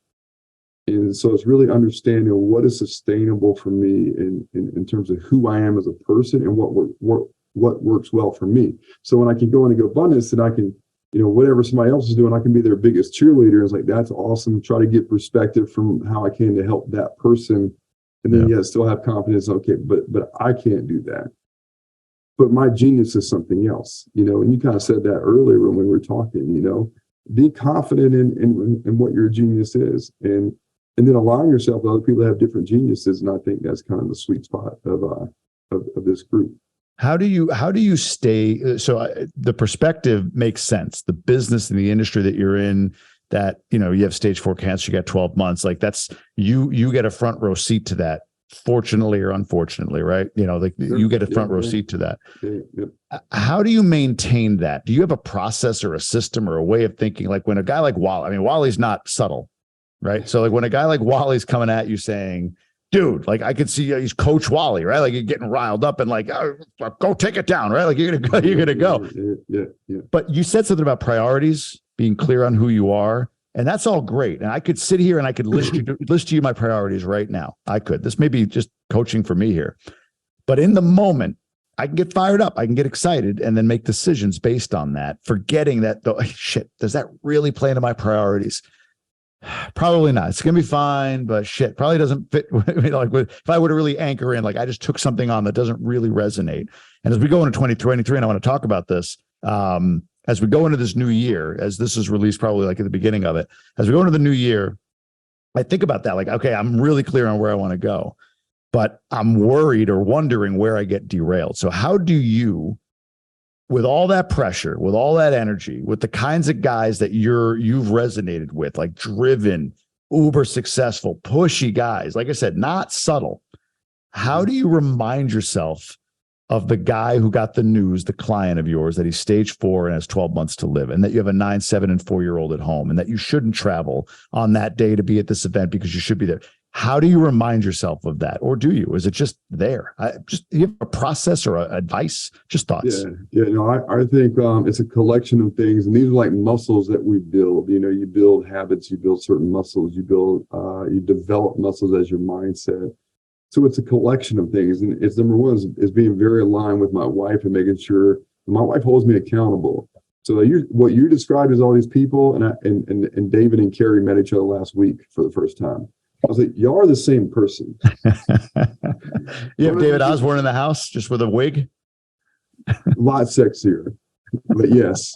And so it's really understanding what is sustainable for me in terms of who I am as a person and what works well for me. So when I can go into Gobundance and I can, whatever somebody else is doing, I can be their biggest cheerleader. It's like, that's awesome. Try to get perspective from how I can to help that person. And then, still have confidence. Okay, but I can't do that. But my genius is something else, and you kind of said that earlier when we were talking, be confident in what your genius is, and then align yourself with other people that have different geniuses. And I think that's kind of the sweet spot of this group. How do you stay? So the perspective makes sense. The business and the industry that you're in, that, you have stage 4 cancer, you got 12 months, like that's, you get a front row seat to that. Fortunately or unfortunately, right? You get a front row seat to that. How do you maintain that? Do you have a process or a system or a way of thinking? Like when a guy like Wally, Wally's not subtle, right? So like when a guy like Wally's coming at you saying, dude, like I could see he's Coach Wally, right? Like you're getting riled up and like, oh, go take it down, right? Like you're gonna go. Yeah. But you said something about priorities, being clear on who you are. And that's all great. And I could sit here and I could list to you my priorities right now. I could. This may be just coaching for me here. But in the moment, I can get fired up. I can get excited and then make decisions based on that, forgetting that, shit, does that really play into my priorities? Probably not. It's going to be fine, but shit, probably doesn't fit. If I were to really anchor in, like I just took something on that doesn't really resonate. And as we go into 2023, and I want to talk about this, as we go into this new year, as this is released probably like at the beginning of it, as we go into the new year, I think about that. Like, okay, I'm really clear on where I want to go, but I'm worried or wondering where I get derailed. So how do you, with all that pressure, with all that energy, with the kinds of guys that you've resonated with, like driven, uber successful, pushy guys, like I said, not subtle. How do you remind yourself of the guy who got the news, the client of yours, that he's stage 4 and has 12 months to live, and that you have a 9, 7, and 4-year-old at home, and that you shouldn't travel on that day to be at this event because you should be there? How do you remind yourself of that? Or do you? Is it just there? You have a process or advice? Just thoughts. Yeah. I think it's a collection of things, and these are like muscles that we build. You build habits, you build certain muscles, you develop muscles as your mindset. So it's a collection of things. And it's number one is being very aligned with my wife and making sure my wife holds me accountable. So what you described as all these people, and David and Carrie met each other last week for the first time. I was like, y'all are the same person. You have David Osborne in the house just with a wig? A lot sexier. But yes.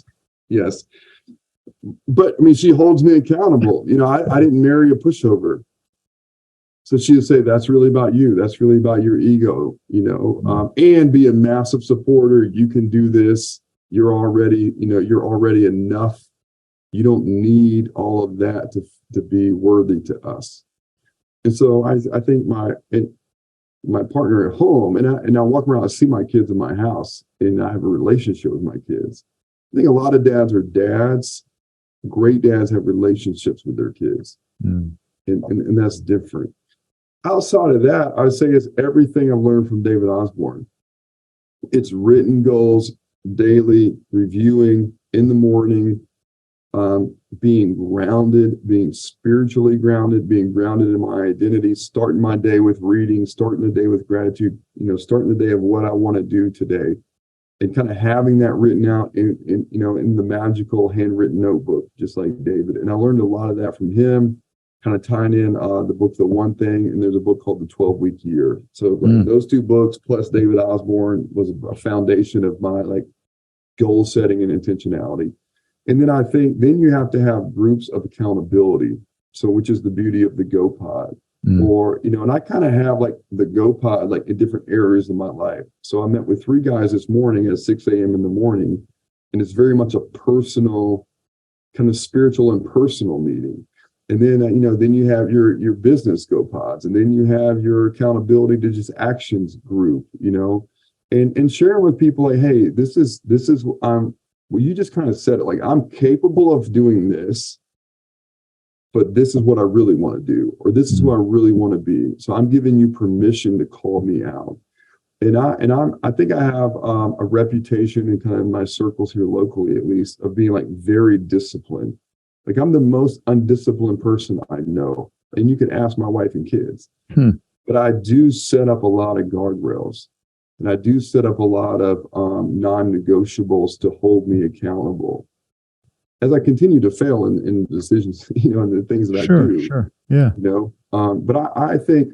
But she holds me accountable. I didn't marry a pushover. So she would say, that's really about you. That's really about your ego, and be a massive supporter. You can do this. You're already enough. You don't need all of that to be worthy to us. And so I think my partner at home, and I walk around, I see my kids in my house, and I have a relationship with my kids. I think a lot of dads are dads. Great dads have relationships with their kids. And that's different. Outside of that, I would say it's everything I've learned from David Osborne. It's written goals, daily, reviewing in the morning, being grounded, being spiritually grounded, being grounded in my identity, starting my day with reading, starting the day with gratitude, starting the day of what I want to do today, and kind of having that written out in the magical handwritten notebook, just like David. And I learned a lot of that from him, kind of tying in the book, The One Thing, and there's a book called The 12-Week Year. So those two books plus David Osborne was a foundation of my goal setting and intentionality. And then I think then you have to have groups of accountability. So which is the beauty of the Go Pod. Or, and I kind of have the Go Pod in different areas of my life. So I met with 3 guys this morning at 6 a.m. in the morning, and it's very much a personal, kind of spiritual and personal meeting. And then, then you have your business Go Pods, and then you have your accountability to just actions group, and sharing with people hey, this is well, you just kind of said it, I'm capable of doing this, but this is what I really want to do, or this is who I really want to be. So I'm giving you permission to call me out. And I think I have a reputation in kind of my circles here locally, at least, of being very disciplined. I'm the most undisciplined person I know. And you can ask my wife and kids. But I do set up a lot of guardrails. And I do set up a lot of non-negotiables to hold me accountable as I continue to fail in decisions, and the things that I do. Sure. Yeah. But I think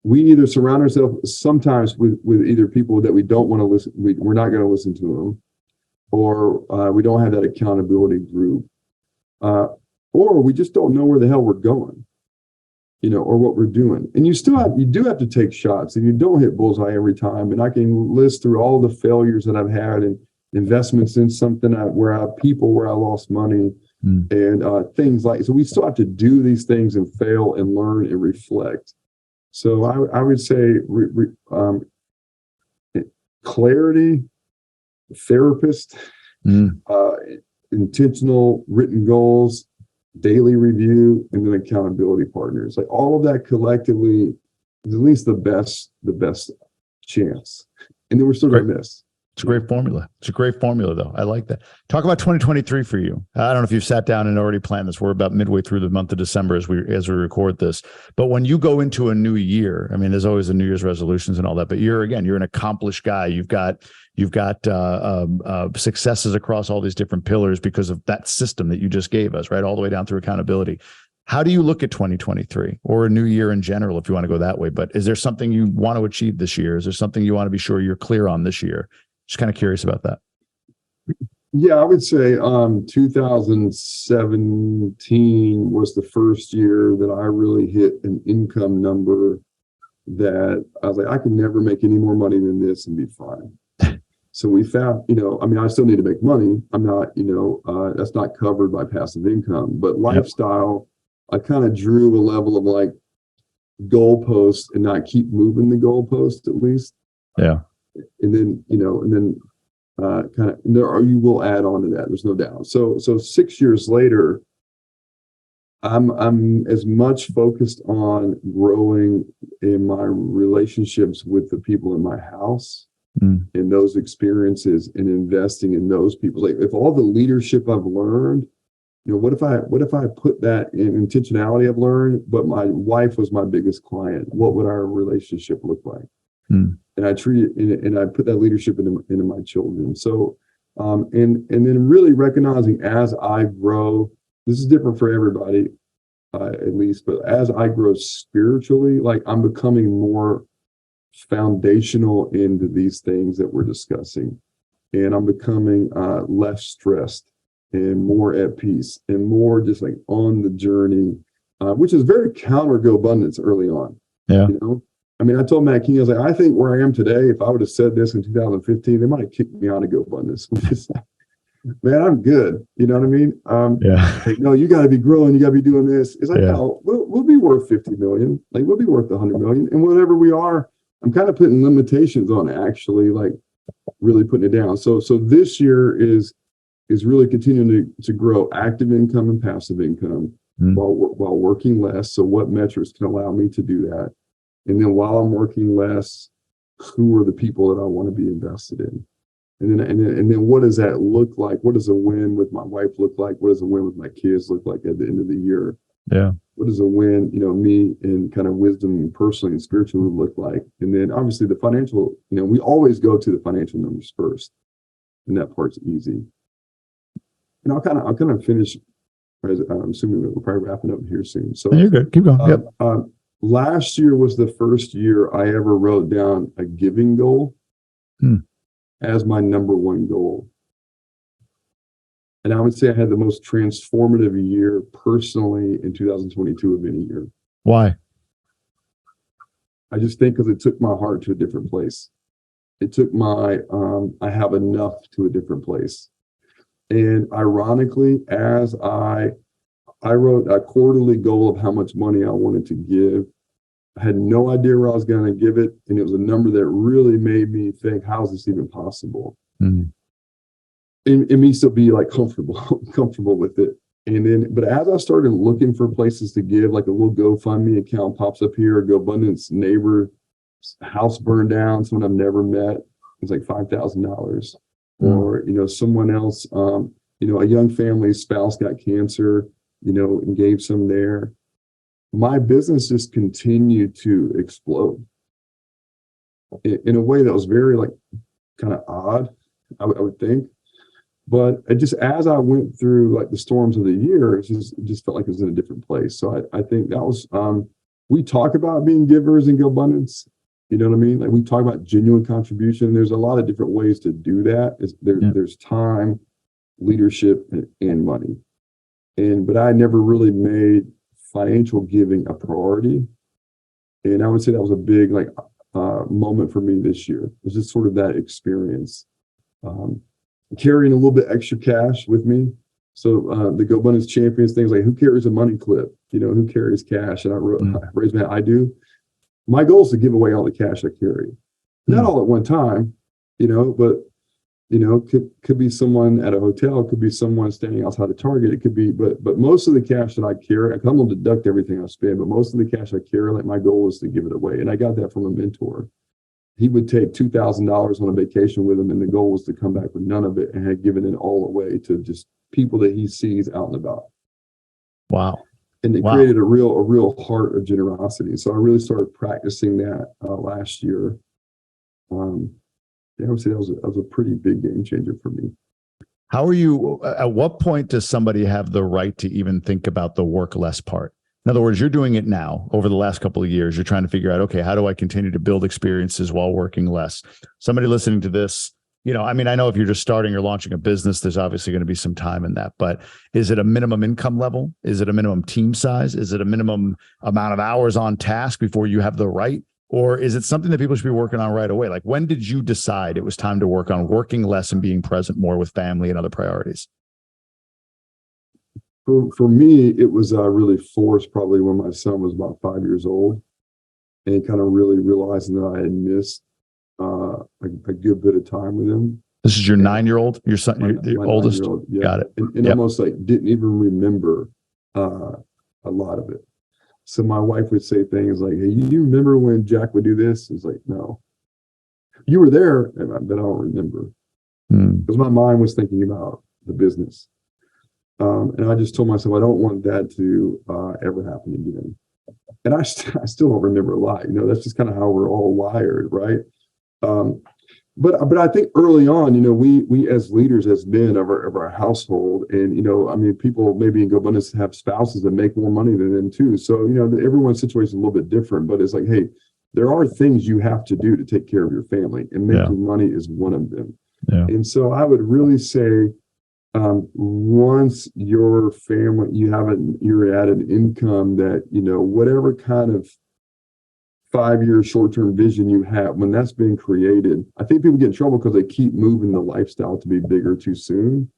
we either surround ourselves sometimes with either people that we don't want to listen, we're not going to listen to them, or we don't have that accountability group, or we just don't know where the hell we're going, or what we're doing. And you do have to take shots, and you don't hit bullseye every time. And I can list through all the failures that I've had and investments in something where I lost money and things so we still have to do these things and fail and learn and reflect. So I would say clarity, therapist, intentional written goals, daily review, and then accountability partners. All of that collectively is at least the best chance. And then we're still going to miss. It's a great formula. It's a great formula, though. I like that. Talk about 2023 for you. I don't know if you've sat down and already planned this. We're about midway through the month of December as we record this. But when you go into a new year, I mean, there's always the New Year's resolutions and all that. But you're an accomplished guy. You've got successes across all these different pillars because of that system that you just gave us, right? All the way down through accountability. How do you look at 2023 or a new year in general, if you want to go that way? But is there something you want to achieve this year? Is there something you want to be sure you're clear on this year? Just kind of curious about that. Yeah, I would say 2017 was the first year that I really hit an income number that I was I can never make any more money than this and be fine. So we found, I still need to make money. I'm not, that's not covered by passive income, but lifestyle, I kind of drew a level of goalposts and not keep moving the goalpost at least. Yeah. And then, kind of you will add on to that. There's no doubt. So 6 years later, I'm as much focused on growing in my relationships with the people in my house and those experiences and investing in those people. If all the leadership I've learned, what if I put that in intentionality I've learned, but my wife was my biggest client? What would our relationship look like? And I treat it, and I put that leadership into my children. So, and then really recognizing as I grow, this is different for everybody, at least, but as I grow spiritually, I'm becoming more foundational into these things that we're discussing, and I'm becoming less stressed and more at peace and more just on the journey, which is very counter Gobundance early on. Yeah. I told Matt King, I was I think where I am today, if I would have said this in 2015, they might have kicked me out of Gobundance. Man, I'm good. You know what I mean? No, you got to be growing. You got to be doing this. It's no, we'll be worth 50 million. We'll be worth 100 million. And whatever we are, I'm kind of putting limitations on actually, really putting it down. So this year is really continuing to grow active income and passive income while working less. So what metrics can allow me to do that? And then while I'm working less, who are the people that I want to be invested in? And then what does that look like? What does a win with my wife look like? What does a win with my kids look like at the end of the year? Yeah. What does a win, me and kind of wisdom personally and spiritually look like? And then obviously the financial, we always go to the financial numbers first, and that part's easy. And I'll kind of finish. I'm assuming we're probably wrapping up here soon. So you're good. Keep going. Yep. Last year was the first year I ever wrote down a giving goal as my number one goal. And I would say I had the most transformative year personally in 2022 of any year. Why? I just think because it took my heart to a different place. It took my I have enough to a different place. And ironically, as I wrote a quarterly goal of how much money I wanted to give, I had no idea where I was going to give it. And it was a number that really made me think, how is this even possible? And me still be like comfortable with it. But as I started looking for places to give, like a little GoFundMe account pops up here, Gobundance neighbor house burned down, someone I've never met. It's like $5,000. Or, someone else, a young family's spouse got cancer, and gave some there. My business just continued to explode in a way that was very kind of odd, I would think. But it just, as I went through like the storms of the year, it just felt like it was in a different place. So I think that was, we talk about being givers in GoBundance. You know what I mean? Like we talk about genuine contribution. There's a lot of different ways to do that. There's time, leadership, and money. But I never really made financial giving a priority. And I would say that was a big moment for me this year. It was just sort of that experience. Carrying a little bit extra cash with me. So the GoBundance champions, things like who carries a money clip? Who carries cash? And I raised my hand, I do. My goal is to give away all the cash I carry. Not all at one time, but, could be someone at a hotel, could be someone standing outside of Target. It could be, but most of the cash that I carry, I'm going to deduct everything I spend, but most of the cash I carry, my goal is to give it away. And I got that from a mentor. He would take $2,000 on a vacation with him, and the goal was to come back with none of it, and had given it all away to just people that he sees out and about. Wow. And it created a real heart of generosity. So I really started practicing that last year. I would say that was a pretty big game changer for me. How are you? At what point does somebody have the right to even think about the work less part? In other words, you're doing it now over the last couple of years. You're trying to figure out, okay, how do I continue to build experiences while working less? Somebody listening to this, I know if you're just starting or launching a business, there's obviously going to be some time in that, but is it a minimum income level? Is it a minimum team size? Is it a minimum amount of hours on task before you have the right? Or is it something that people should be working on right away? Like, when did you decide it was time to work on working less and being present more with family and other priorities? For me, it was really forced probably when my son was about 5 years old, and kind of really realizing that I had missed a good bit of time with him. This is your 9-year-old, your son, your oldest. Yeah. Got it. And almost didn't even remember a lot of it. So my wife would say things like, "Hey, you remember when Jack would do this?" It's like, "No, you were there, but I don't remember," because my mind was thinking about the business. And I just told myself, I don't want that to ever happen again. And I still don't remember a lot. That's just kind of how we're all wired, right? But I think early on, we as leaders, as men of our household, and people maybe in GoBundance have spouses that make more money than them too. So everyone's situation is a little bit different. But it's like, hey, there are things you have to do to take care of your family, and making money is one of them. Yeah. And so I would really say, once your family, you're at an income that, whatever kind of 5-year short-term vision you have, when that's being created, I think people get in trouble because they keep moving the lifestyle to be bigger too soon.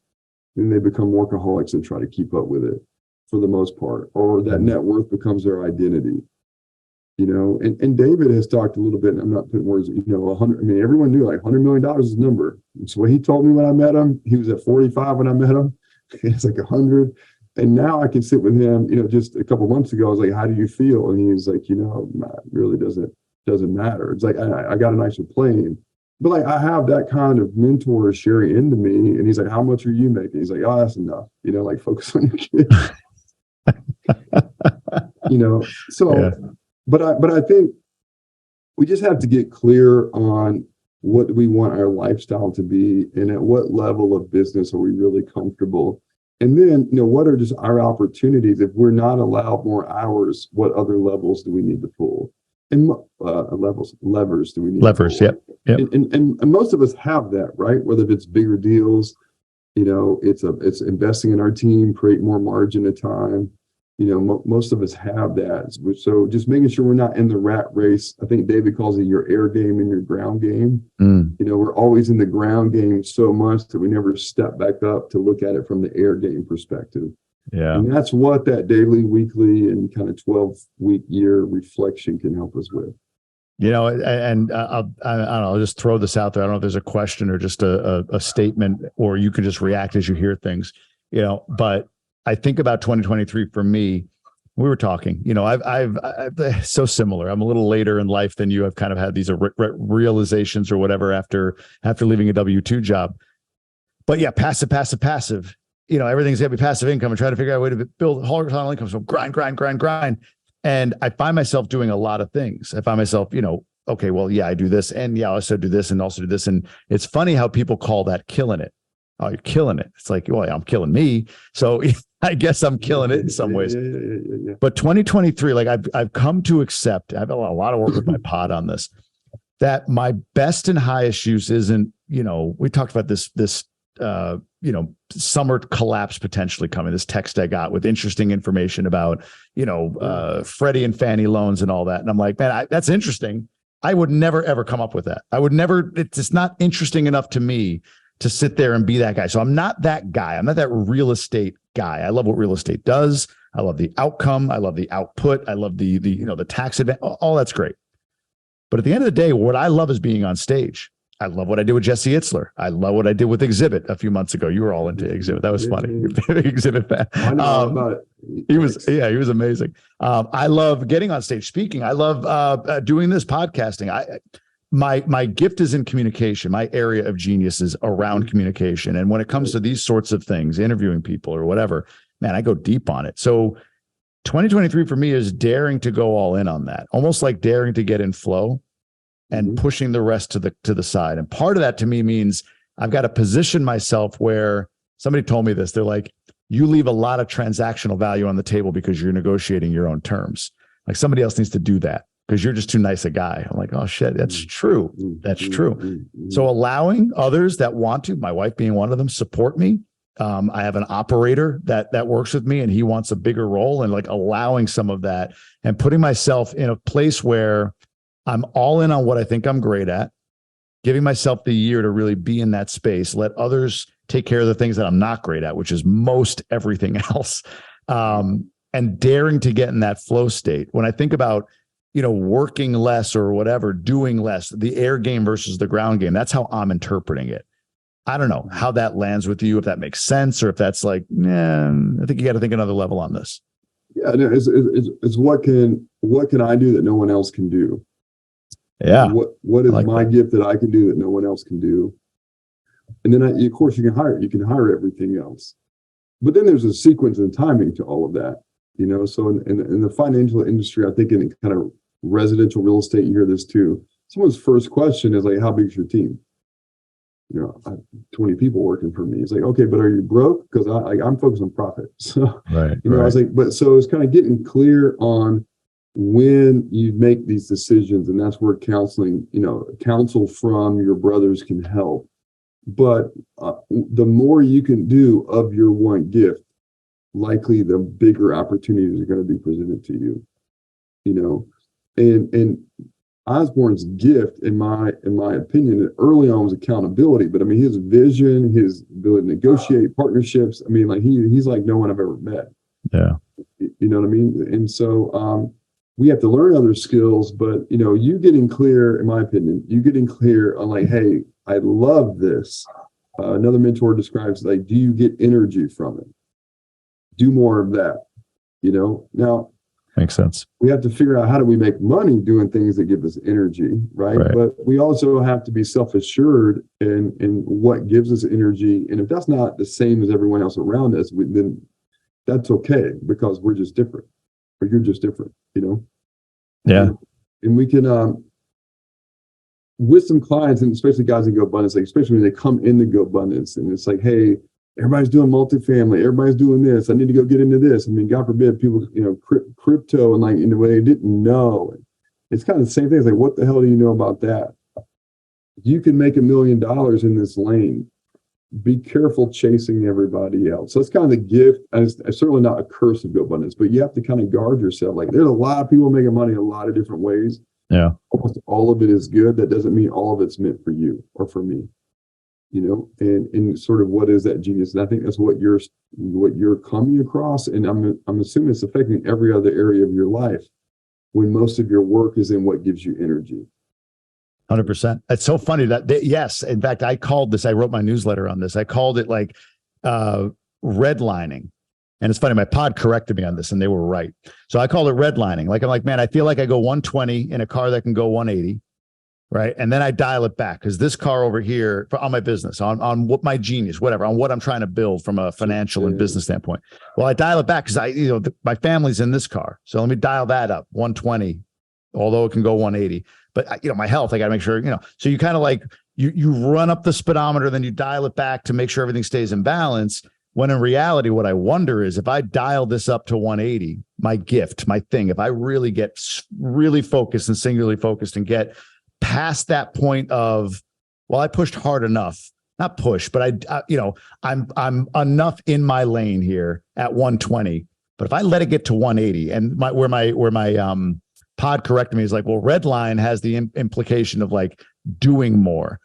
Then they become workaholics and try to keep up with it for the most part, or that net worth becomes their identity. And David has talked a little bit, and I'm not putting words, 100, everyone knew $100 million is the number. So what he told me when I met him, he was at 45 when I met him. It's like 100. And now I can sit with him, just a couple of months ago, I was like, "How do you feel?" And he was like, "It really doesn't matter. It's like, I got a nicer plane, but like I have that kind of mentor sharing into me, and he's like, "How much are you making?" He's like, "Oh, that's enough." Like focus on your kids. So, Yeah. but I think we just have to get clear on what do we want our lifestyle to be, and at what level of business are we really comfortable. And then, what are just our opportunities? If we're not allowed more hours, what other levels do we need to pull? And levers do we need to Levers. pull? Yep. Yep. And most of us have that, right? Whether it's bigger deals, it's investing in our team, create more margin of time. Most of us have that. So just making sure we're not in the rat race. I think David calls it your air game and your ground game. We're always in the ground game so much that we never step back up to look at it from the air game perspective. Yeah. And that's what that daily, weekly, and kind of 12-week year reflection can help us with. And I don't know, I'll just throw this out there. I don't know if there's a question or just a statement, or you can just react as you hear things, but I think about 2023 for me. We were talking, I've so similar. I'm a little later in life than you. I've kind of had these realizations or whatever after leaving a W-2 job. But yeah, passive. Everything's got to be passive income and try to figure out a way to build horizontal income. So grind. And I find myself doing a lot of things. I find myself, okay, well, yeah, I do this, and yeah, I also do this, and also do this. And it's funny how people call that killing it. Oh, you're killing it. It's like, well, I'm killing me. So I guess I'm killing it in some ways. Yeah. But 2023, like I've come to accept, I've a lot of work with my pod on this, that my best and highest use isn't, we talked about this summer collapse potentially coming, this text I got with interesting information about, Freddie and Fannie loans and all that. And I'm like, man, that's interesting. I would never, ever come up with that. It's not interesting enough to me to sit there and be that guy. So I'm not that guy. I'm not that real estate guy. I love what real estate does. I love the outcome. I love the output. I love the tax advantage. All that's great. But at the end of the day, what I love is being on stage. I love what I did with Jesse Itzler. I love what I did with Exhibit a few months ago. You were all into Exhibit. That was funny. You're a big Exhibit fan. I know all about it. He was amazing. I love getting on stage speaking. I love doing this podcasting. My gift is in communication. My area of genius is around communication. And when it comes to these sorts of things, interviewing people or whatever, man, I go deep on it. So 2023 for me is daring to go all in on that, almost like daring to get in flow and pushing the rest to the side. And part of that to me means I've got to position myself where somebody told me this. They're like, you leave a lot of transactional value on the table because you're negotiating your own terms. Like somebody else needs to do that because you're just too nice a guy. I'm like, oh shit, that's true. That's true. So allowing others that want to, my wife being one of them, support me. I have an operator that works with me and he wants a bigger role, and like allowing some of that and putting myself in a place where I'm all in on what I think I'm great at, giving myself the year to really be in that space, let others take care of the things that I'm not great at, which is most everything else. And daring to get in that flow state. When I think about, working less or whatever, doing less, the air game versus the ground game, that's how I'm interpreting it. I don't know how that lands with you, if that makes sense, or if that's like, I think you got to think another level on this. Yeah, no, it's what can I do that no one else can do? Yeah. What is my gift that I can do that no one else can do? And then of course you can hire everything else. But then there's a sequence and timing to all of that, So in the financial industry, I think in kind of residential real estate, you hear this too. Someone's first question is like, how big is your team? I have 20 people working for me. It's like, okay, but are you broke? Because I'm focused on profit. So, right. I was like, but so it's kind of getting clear on when you make these decisions, and that's where counseling, counsel from your brothers can help. But the more you can do of your one gift, likely the bigger opportunities are going to be presented to you. And Osborne's gift, in my opinion, early on was accountability. But I mean, his vision, his ability to negotiate partnerships. I mean, like he's like no one I've ever met. Yeah. You know what I mean? And so we have to learn other skills, but you getting clear, in my opinion, you getting clear on like, hey, I love this. Another mentor describes like, do you get energy from it? Do more of that. Now, Makes sense. We have to figure out how do we make money doing things that give us energy, right? But we also have to be self-assured in what gives us energy. And if that's not the same as everyone else around us, then that's okay, because we're just different, or you're just different, Yeah. And we can, with some clients, and especially guys in GoBundance, like especially when they come into GoBundance, and it's like, hey, everybody's doing multifamily, everybody's doing this, I need to go get into this. I mean, God forbid people, crypto, and like in a way they didn't know. It's kind of the same thing. It's like, what the hell do you know about that? You can make $1 million in this lane. Be careful chasing everybody else. So it's kind of the gift, and it's certainly not a curse of GoBundance, but you have to kind of guard yourself. Like, there's a lot of people making money a lot of different ways. Yeah. Almost all of it is good. That doesn't mean all of it's meant for you or for me. And sort of what is that genius? And I think that's what you're coming across. And I'm assuming it's affecting every other area of your life, when most of your work is in what gives you energy. 100%. It's so funny yes. In fact, I wrote my newsletter on this. I called it like redlining. And it's funny, my pod corrected me on this and they were right. So I called it redlining. Like, I'm like, man, I feel like I go 120 in a car that can go 180. Right. And then I dial it back, because this car over here on my business, on what my genius, whatever, on what I'm trying to build from a financial and business standpoint. Well, I dial it back because my family's in this car. So let me dial that up 120, although it can go 180. But my health, I got to make sure, so you kind of like you run up the speedometer, then you dial it back to make sure everything stays in balance. When in reality, what I wonder is, if I dial this up to 180, my gift, my thing, if I really get really focused and singularly focused and get past that point of, well, I pushed hard enough, not push, but I'm enough in my lane here at 120. But if I let it get to 180, and where my pod corrected me is like, well, red line has the implication of like doing more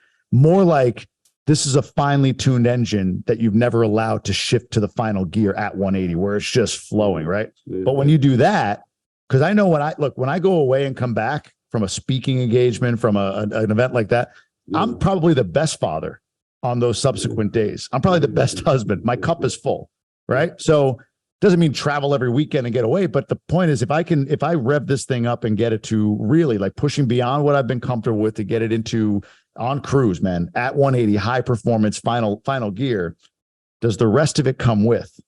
like this is a finely tuned engine that you've never allowed to shift to the final gear at 180, where it's just flowing, right? But when you do that, because I know when I go away and come back from a speaking engagement, from an event like that, I'm probably the best father on those subsequent days. I'm probably the best husband. My cup is full, right? So doesn't mean travel every weekend and get away. But the point is, if I rev this thing up and get it to really like pushing beyond what I've been comfortable with, to get it into on cruise, man, at 180, high performance, final gear, does the rest of it come with?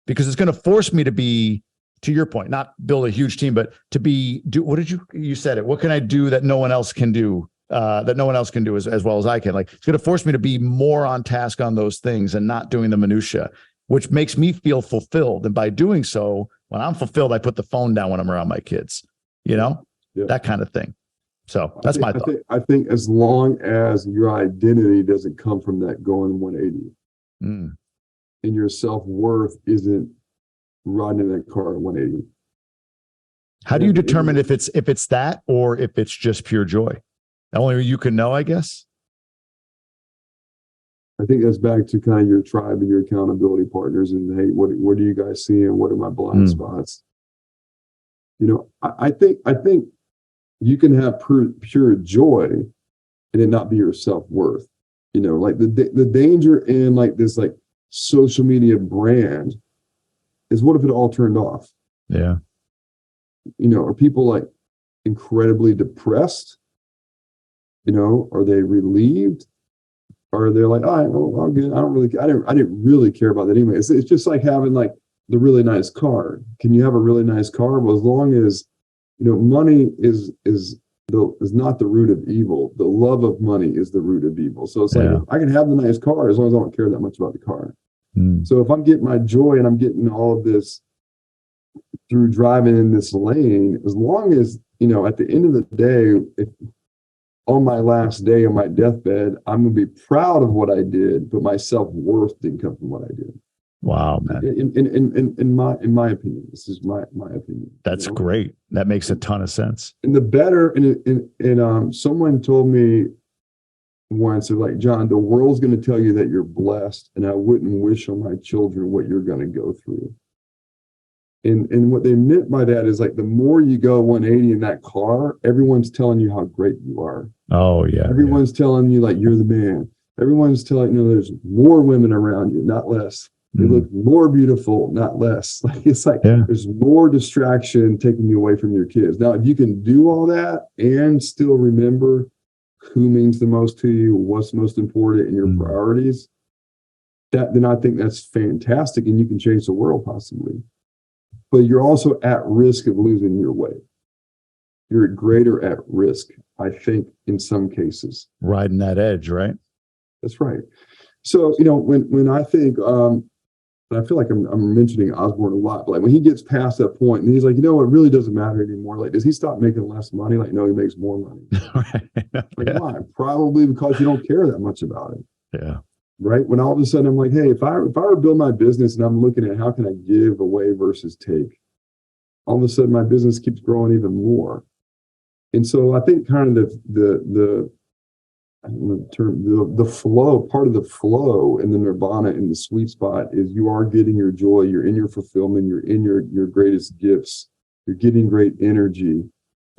Because it's going to force me to be, to your point, not build a huge team, but what did you said it? What can I do that no one else can do? That no one else can do as well as I can. Like, it's going to force me to be more on task on those things and not doing the minutia, which makes me feel fulfilled. And by doing so, when I'm fulfilled, I put the phone down when I'm around my kids, that kind of thing. So that's my thought. I think as long as your identity doesn't come from that going 180, and your self-worth isn't riding that car at 180. How do you determine if it's that, or if it's just pure joy? Only you can know, I guess. I think that's back to kind of your tribe and your accountability partners, and hey, what are you guys seeing? What are my blind spots? I think you can have pure joy and it not be your self-worth. Like the danger in like this like social media brand is, what if it all turned off? Yeah. Are people like incredibly depressed? Are they relieved? Or they're like, all right, well, I'm good. I didn't really care about that anyway. It's just like having like the really nice car. Can you have a really nice car? Well, as long as, money is not the root of evil. The love of money is the root of evil. So it's like, I can have the nice car as long as I don't care that much about the car. So if I'm getting my joy and I'm getting all of this through driving in this lane, as long as, at the end of the day, if on my last day on my deathbed, I'm going to be proud of what I did, but my self-worth didn't come from what I did. Wow, man. In my opinion, this is my opinion. That's great. That makes a ton of sense. And the better, and someone told me once, they're like, John, the world's going to tell you that you're blessed, and I wouldn't wish on my children what you're going to go through. And what they meant by that is like, the more you go 180 in that car, everyone's telling you how great you are. Oh yeah. Everyone's telling you like you're the man. Everyone's telling there's more women around you, not less. They look more beautiful, not less. Like it's like Yeah. there's more distraction taking you away from your kids. Now, if you can do all that and still remember who means the most to you, what's most important in your priorities, then I think that's fantastic, and you can change the world possibly. But you're also at risk of losing your way. You're greater at risk, I think, in some cases. Riding that edge, right? That's right. So, when I think, I feel like I'm mentioning Osborne a lot, but like when he gets past that point and he's like, it really doesn't matter anymore. Like, does he stop making less money? Like, no, he makes more money. Right. Like, why? Probably because you don't care that much about it. Yeah. Right. When all of a sudden I'm like, hey, if I were to build my business and I'm looking at how can I give away versus take, all of a sudden my business keeps growing even more. And so I think kind of the flow, part of the flow in the nirvana in the sweet spot is you are getting your joy, you're in your fulfillment, you're in your greatest gifts, you're getting great energy,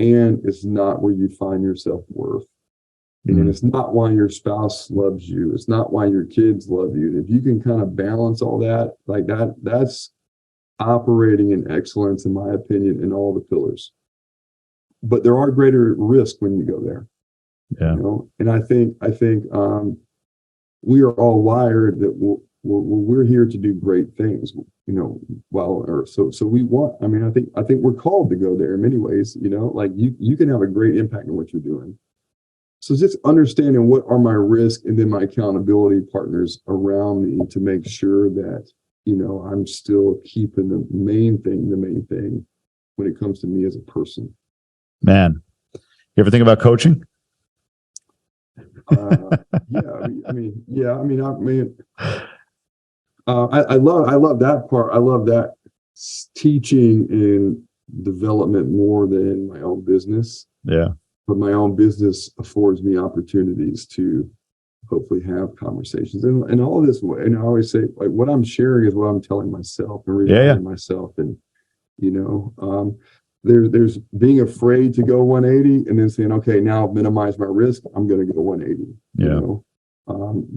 and it's not where you find your self-worth. And it's not why your spouse loves you. It's not why your kids love you. If you can kind of balance all that, like that's operating in excellence, in my opinion, in all the pillars. But there are greater risks when you go there. Yeah. And I think we are all wired that we're here to do great things, while on earth. So we want, I think we're called to go there in many ways, like you can have a great impact on what you're doing. So just understanding what are my risks and then my accountability partners around me to make sure that, I'm still keeping the main thing when it comes to me as a person. Man, you ever think about coaching? I love that part. I love that teaching and development more than my own business. Yeah. But my own business affords me opportunities to hopefully have conversations and all of this way. And I always say, like, what I'm sharing is what I'm telling myself and reminding myself. And, there's being afraid to go 180 and then saying, okay, now I've minimized my risk. I'm going to go 180.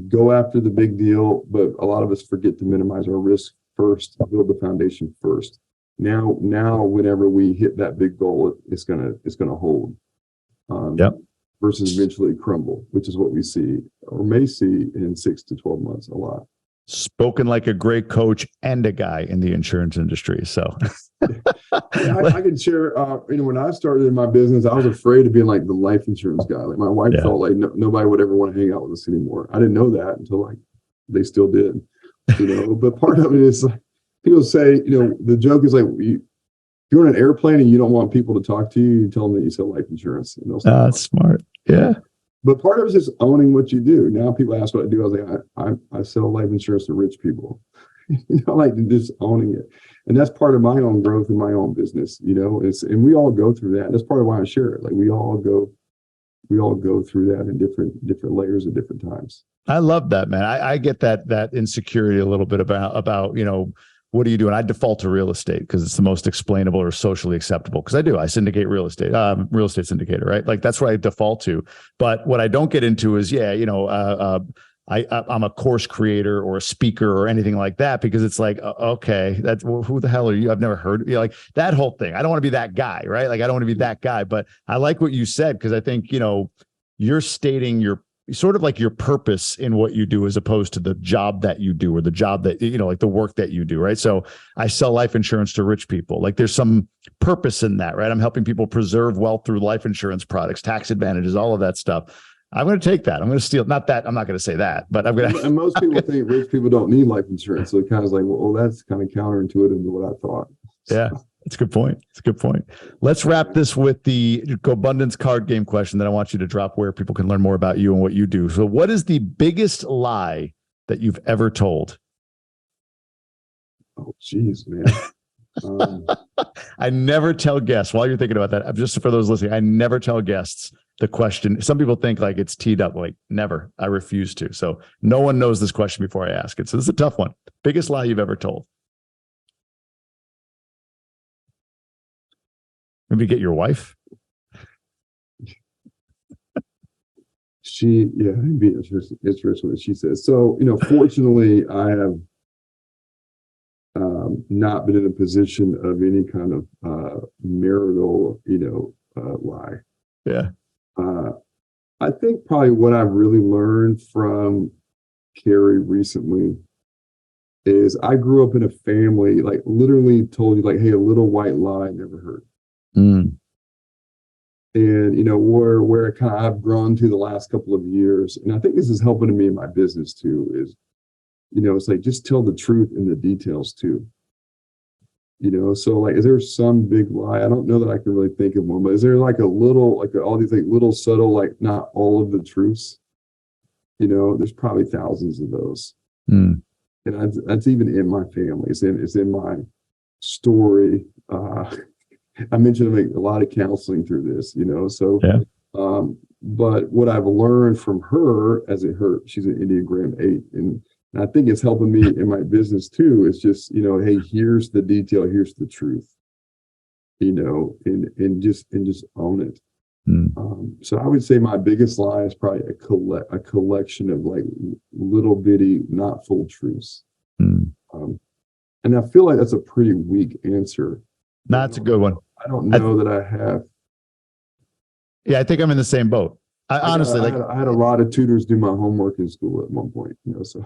Go after the big deal. But a lot of us forget to minimize our risk first, build the foundation first. Now, whenever we hit that big goal, it's gonna hold. Versus eventually crumble, which is what we see or may see in 6 to 12 months a lot. Spoken like a great coach and a guy in the insurance industry. So I can share, when I started in my business, I was afraid of being like the life insurance guy. Like my wife felt like nobody would ever want to hang out with us anymore. I didn't know that until like they still did, but part of it is like people say, the joke is like, you're on an airplane and you don't want people to talk to you, you tell them that you sell life insurance. And that's smart. Yeah. But part of it is just owning what you do. Now people ask what I do. I was like, I sell life insurance to rich people. Like just owning it. And that's part of my own growth in my own business, and we all go through that. That's part of why I share it. Like we all go through that in different layers at different times. I love that, man. I get that insecurity a little bit about, what do you do? And I default to real estate because it's the most explainable or socially acceptable. Because I syndicate real estate, real estate syndicator, right? Like that's what I default to. But what I don't get into is, I'm a course creator or a speaker or anything like that, because it's like, okay, who the hell are you? I've never heard, like that whole thing. I don't want to be that guy, right? Like I don't want to be that guy. But I like what you said, because I think, you're stating your sort of like your purpose in what you do as opposed to the job that you do or the job that, like the work that you do. Right. So I sell life insurance to rich people. Like there's some purpose in that, right? I'm helping people preserve wealth through life insurance products, tax advantages, all of that stuff. I'm going to take that. I'm going to steal. Not that. I'm not going to say that, but I'm going to. And most people think rich people don't need life insurance. So it kind of like, well, that's kind of counterintuitive to what I thought. Yeah. That's a good point. It's a good point. Let's wrap this with the Gobundance card game question that I want you to drop where people can learn more about you and what you do. So what is the biggest lie that you've ever told? Oh, geez, man. I never tell guests, while you're thinking about that, just for those listening, I never tell guests the question. Some people think like it's teed up, like never. I refuse to. So no one knows this question before I ask it. So this is a tough one. Biggest lie you've ever told? Maybe get your wife. It'd be interesting what she says. So, fortunately, I have not been in a position of any kind of marital, lie. Yeah. I think probably what I've really learned from Carrie recently is I grew up in a family, like literally told you, like, hey, a little white lie never hurt. Mm. And where kind of I've grown to the last couple of years, and I think this is helping me in my business too, is it's like just tell the truth in the details too. So like, is there some big lie? I don't know that I can really think of one, but is there like a little, like all these like little subtle, like not all of the truths? There's probably thousands of those. Mm. And that's even in my family. It's in my story. I mentioned a lot of counseling through this, so, Yeah. But what I've learned from her she's an Enneagram 8. And I think it's helping me in my business too. It's just, hey, here's the detail, here's the truth, and just own it. Mm. So I would say my biggest lie is probably a collection of like little bitty, not full truths. Mm. And I feel like that's a pretty weak answer. That's a good one. I don't know that I have. Yeah, I think I'm in the same boat. I had a lot of tutors do my homework in school at one point, so.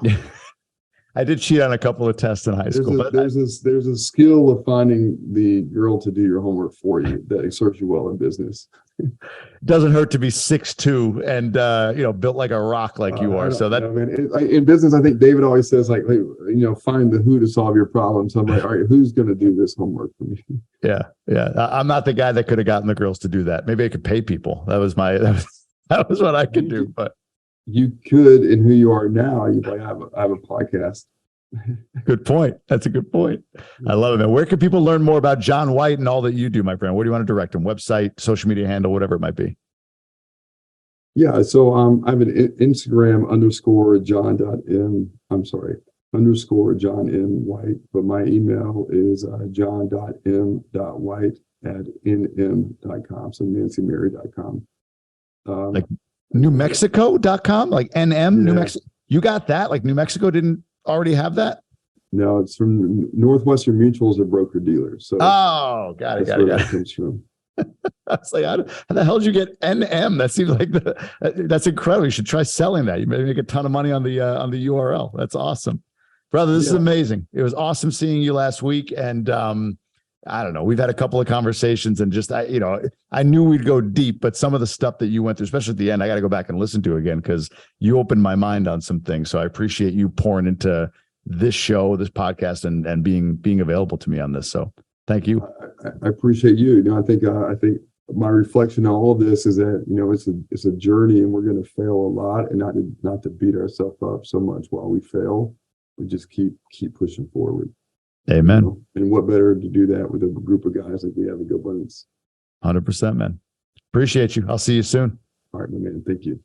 I did cheat on a couple of tests in high school. There's a skill of finding the girl to do your homework for you that serves you well in business. Doesn't hurt to be 6'2" and built like a rock like you are. So that in business, I think David always says like, hey, find the who to solve your problem. So I'm like, all right, who's going to do this homework for me? Yeah. I'm not the guy that could have gotten the girls to do that. Maybe I could pay people. That was what I could do. But you could, in who you are now, you'd like, I have a podcast. Good point. That's a good point. I love it, man. Where can people learn more about John White and all that you do, my friend? Where do you want to direct them? Website, social media handle, whatever it might be. Yeah. So I have an Instagram _John M White, but my email is john.m.white@nm.com. So nancymary.com. Like NewMexico.com, like NM, yeah. New Mexico. You got that? Like New Mexico didn't already have that? No, it's from Northwestern Mutual's a broker dealer. So got it. That comes from. I was like, how the hell did you get NM? That seems like that's incredible. You should try selling that. You may make a ton of money on the URL. That's awesome, brother. This is amazing. It was awesome seeing you last week, and I don't know. We've had a couple of conversations, and just I knew we'd go deep, but some of the stuff that you went through, especially at the end, I got to go back and listen to again because you opened my mind on some things. So I appreciate you pouring into this show, this podcast, and being available to me on this. So thank you. I appreciate you. I think my reflection on all of this is that it's a journey, and we're going to fail a lot, and not to beat ourselves up so much while we fail. We just keep pushing forward. Amen. And what better to do that with a group of guys like we have at Gobundance. 100%, man. Appreciate you. I'll see you soon. All right, my man. Thank you.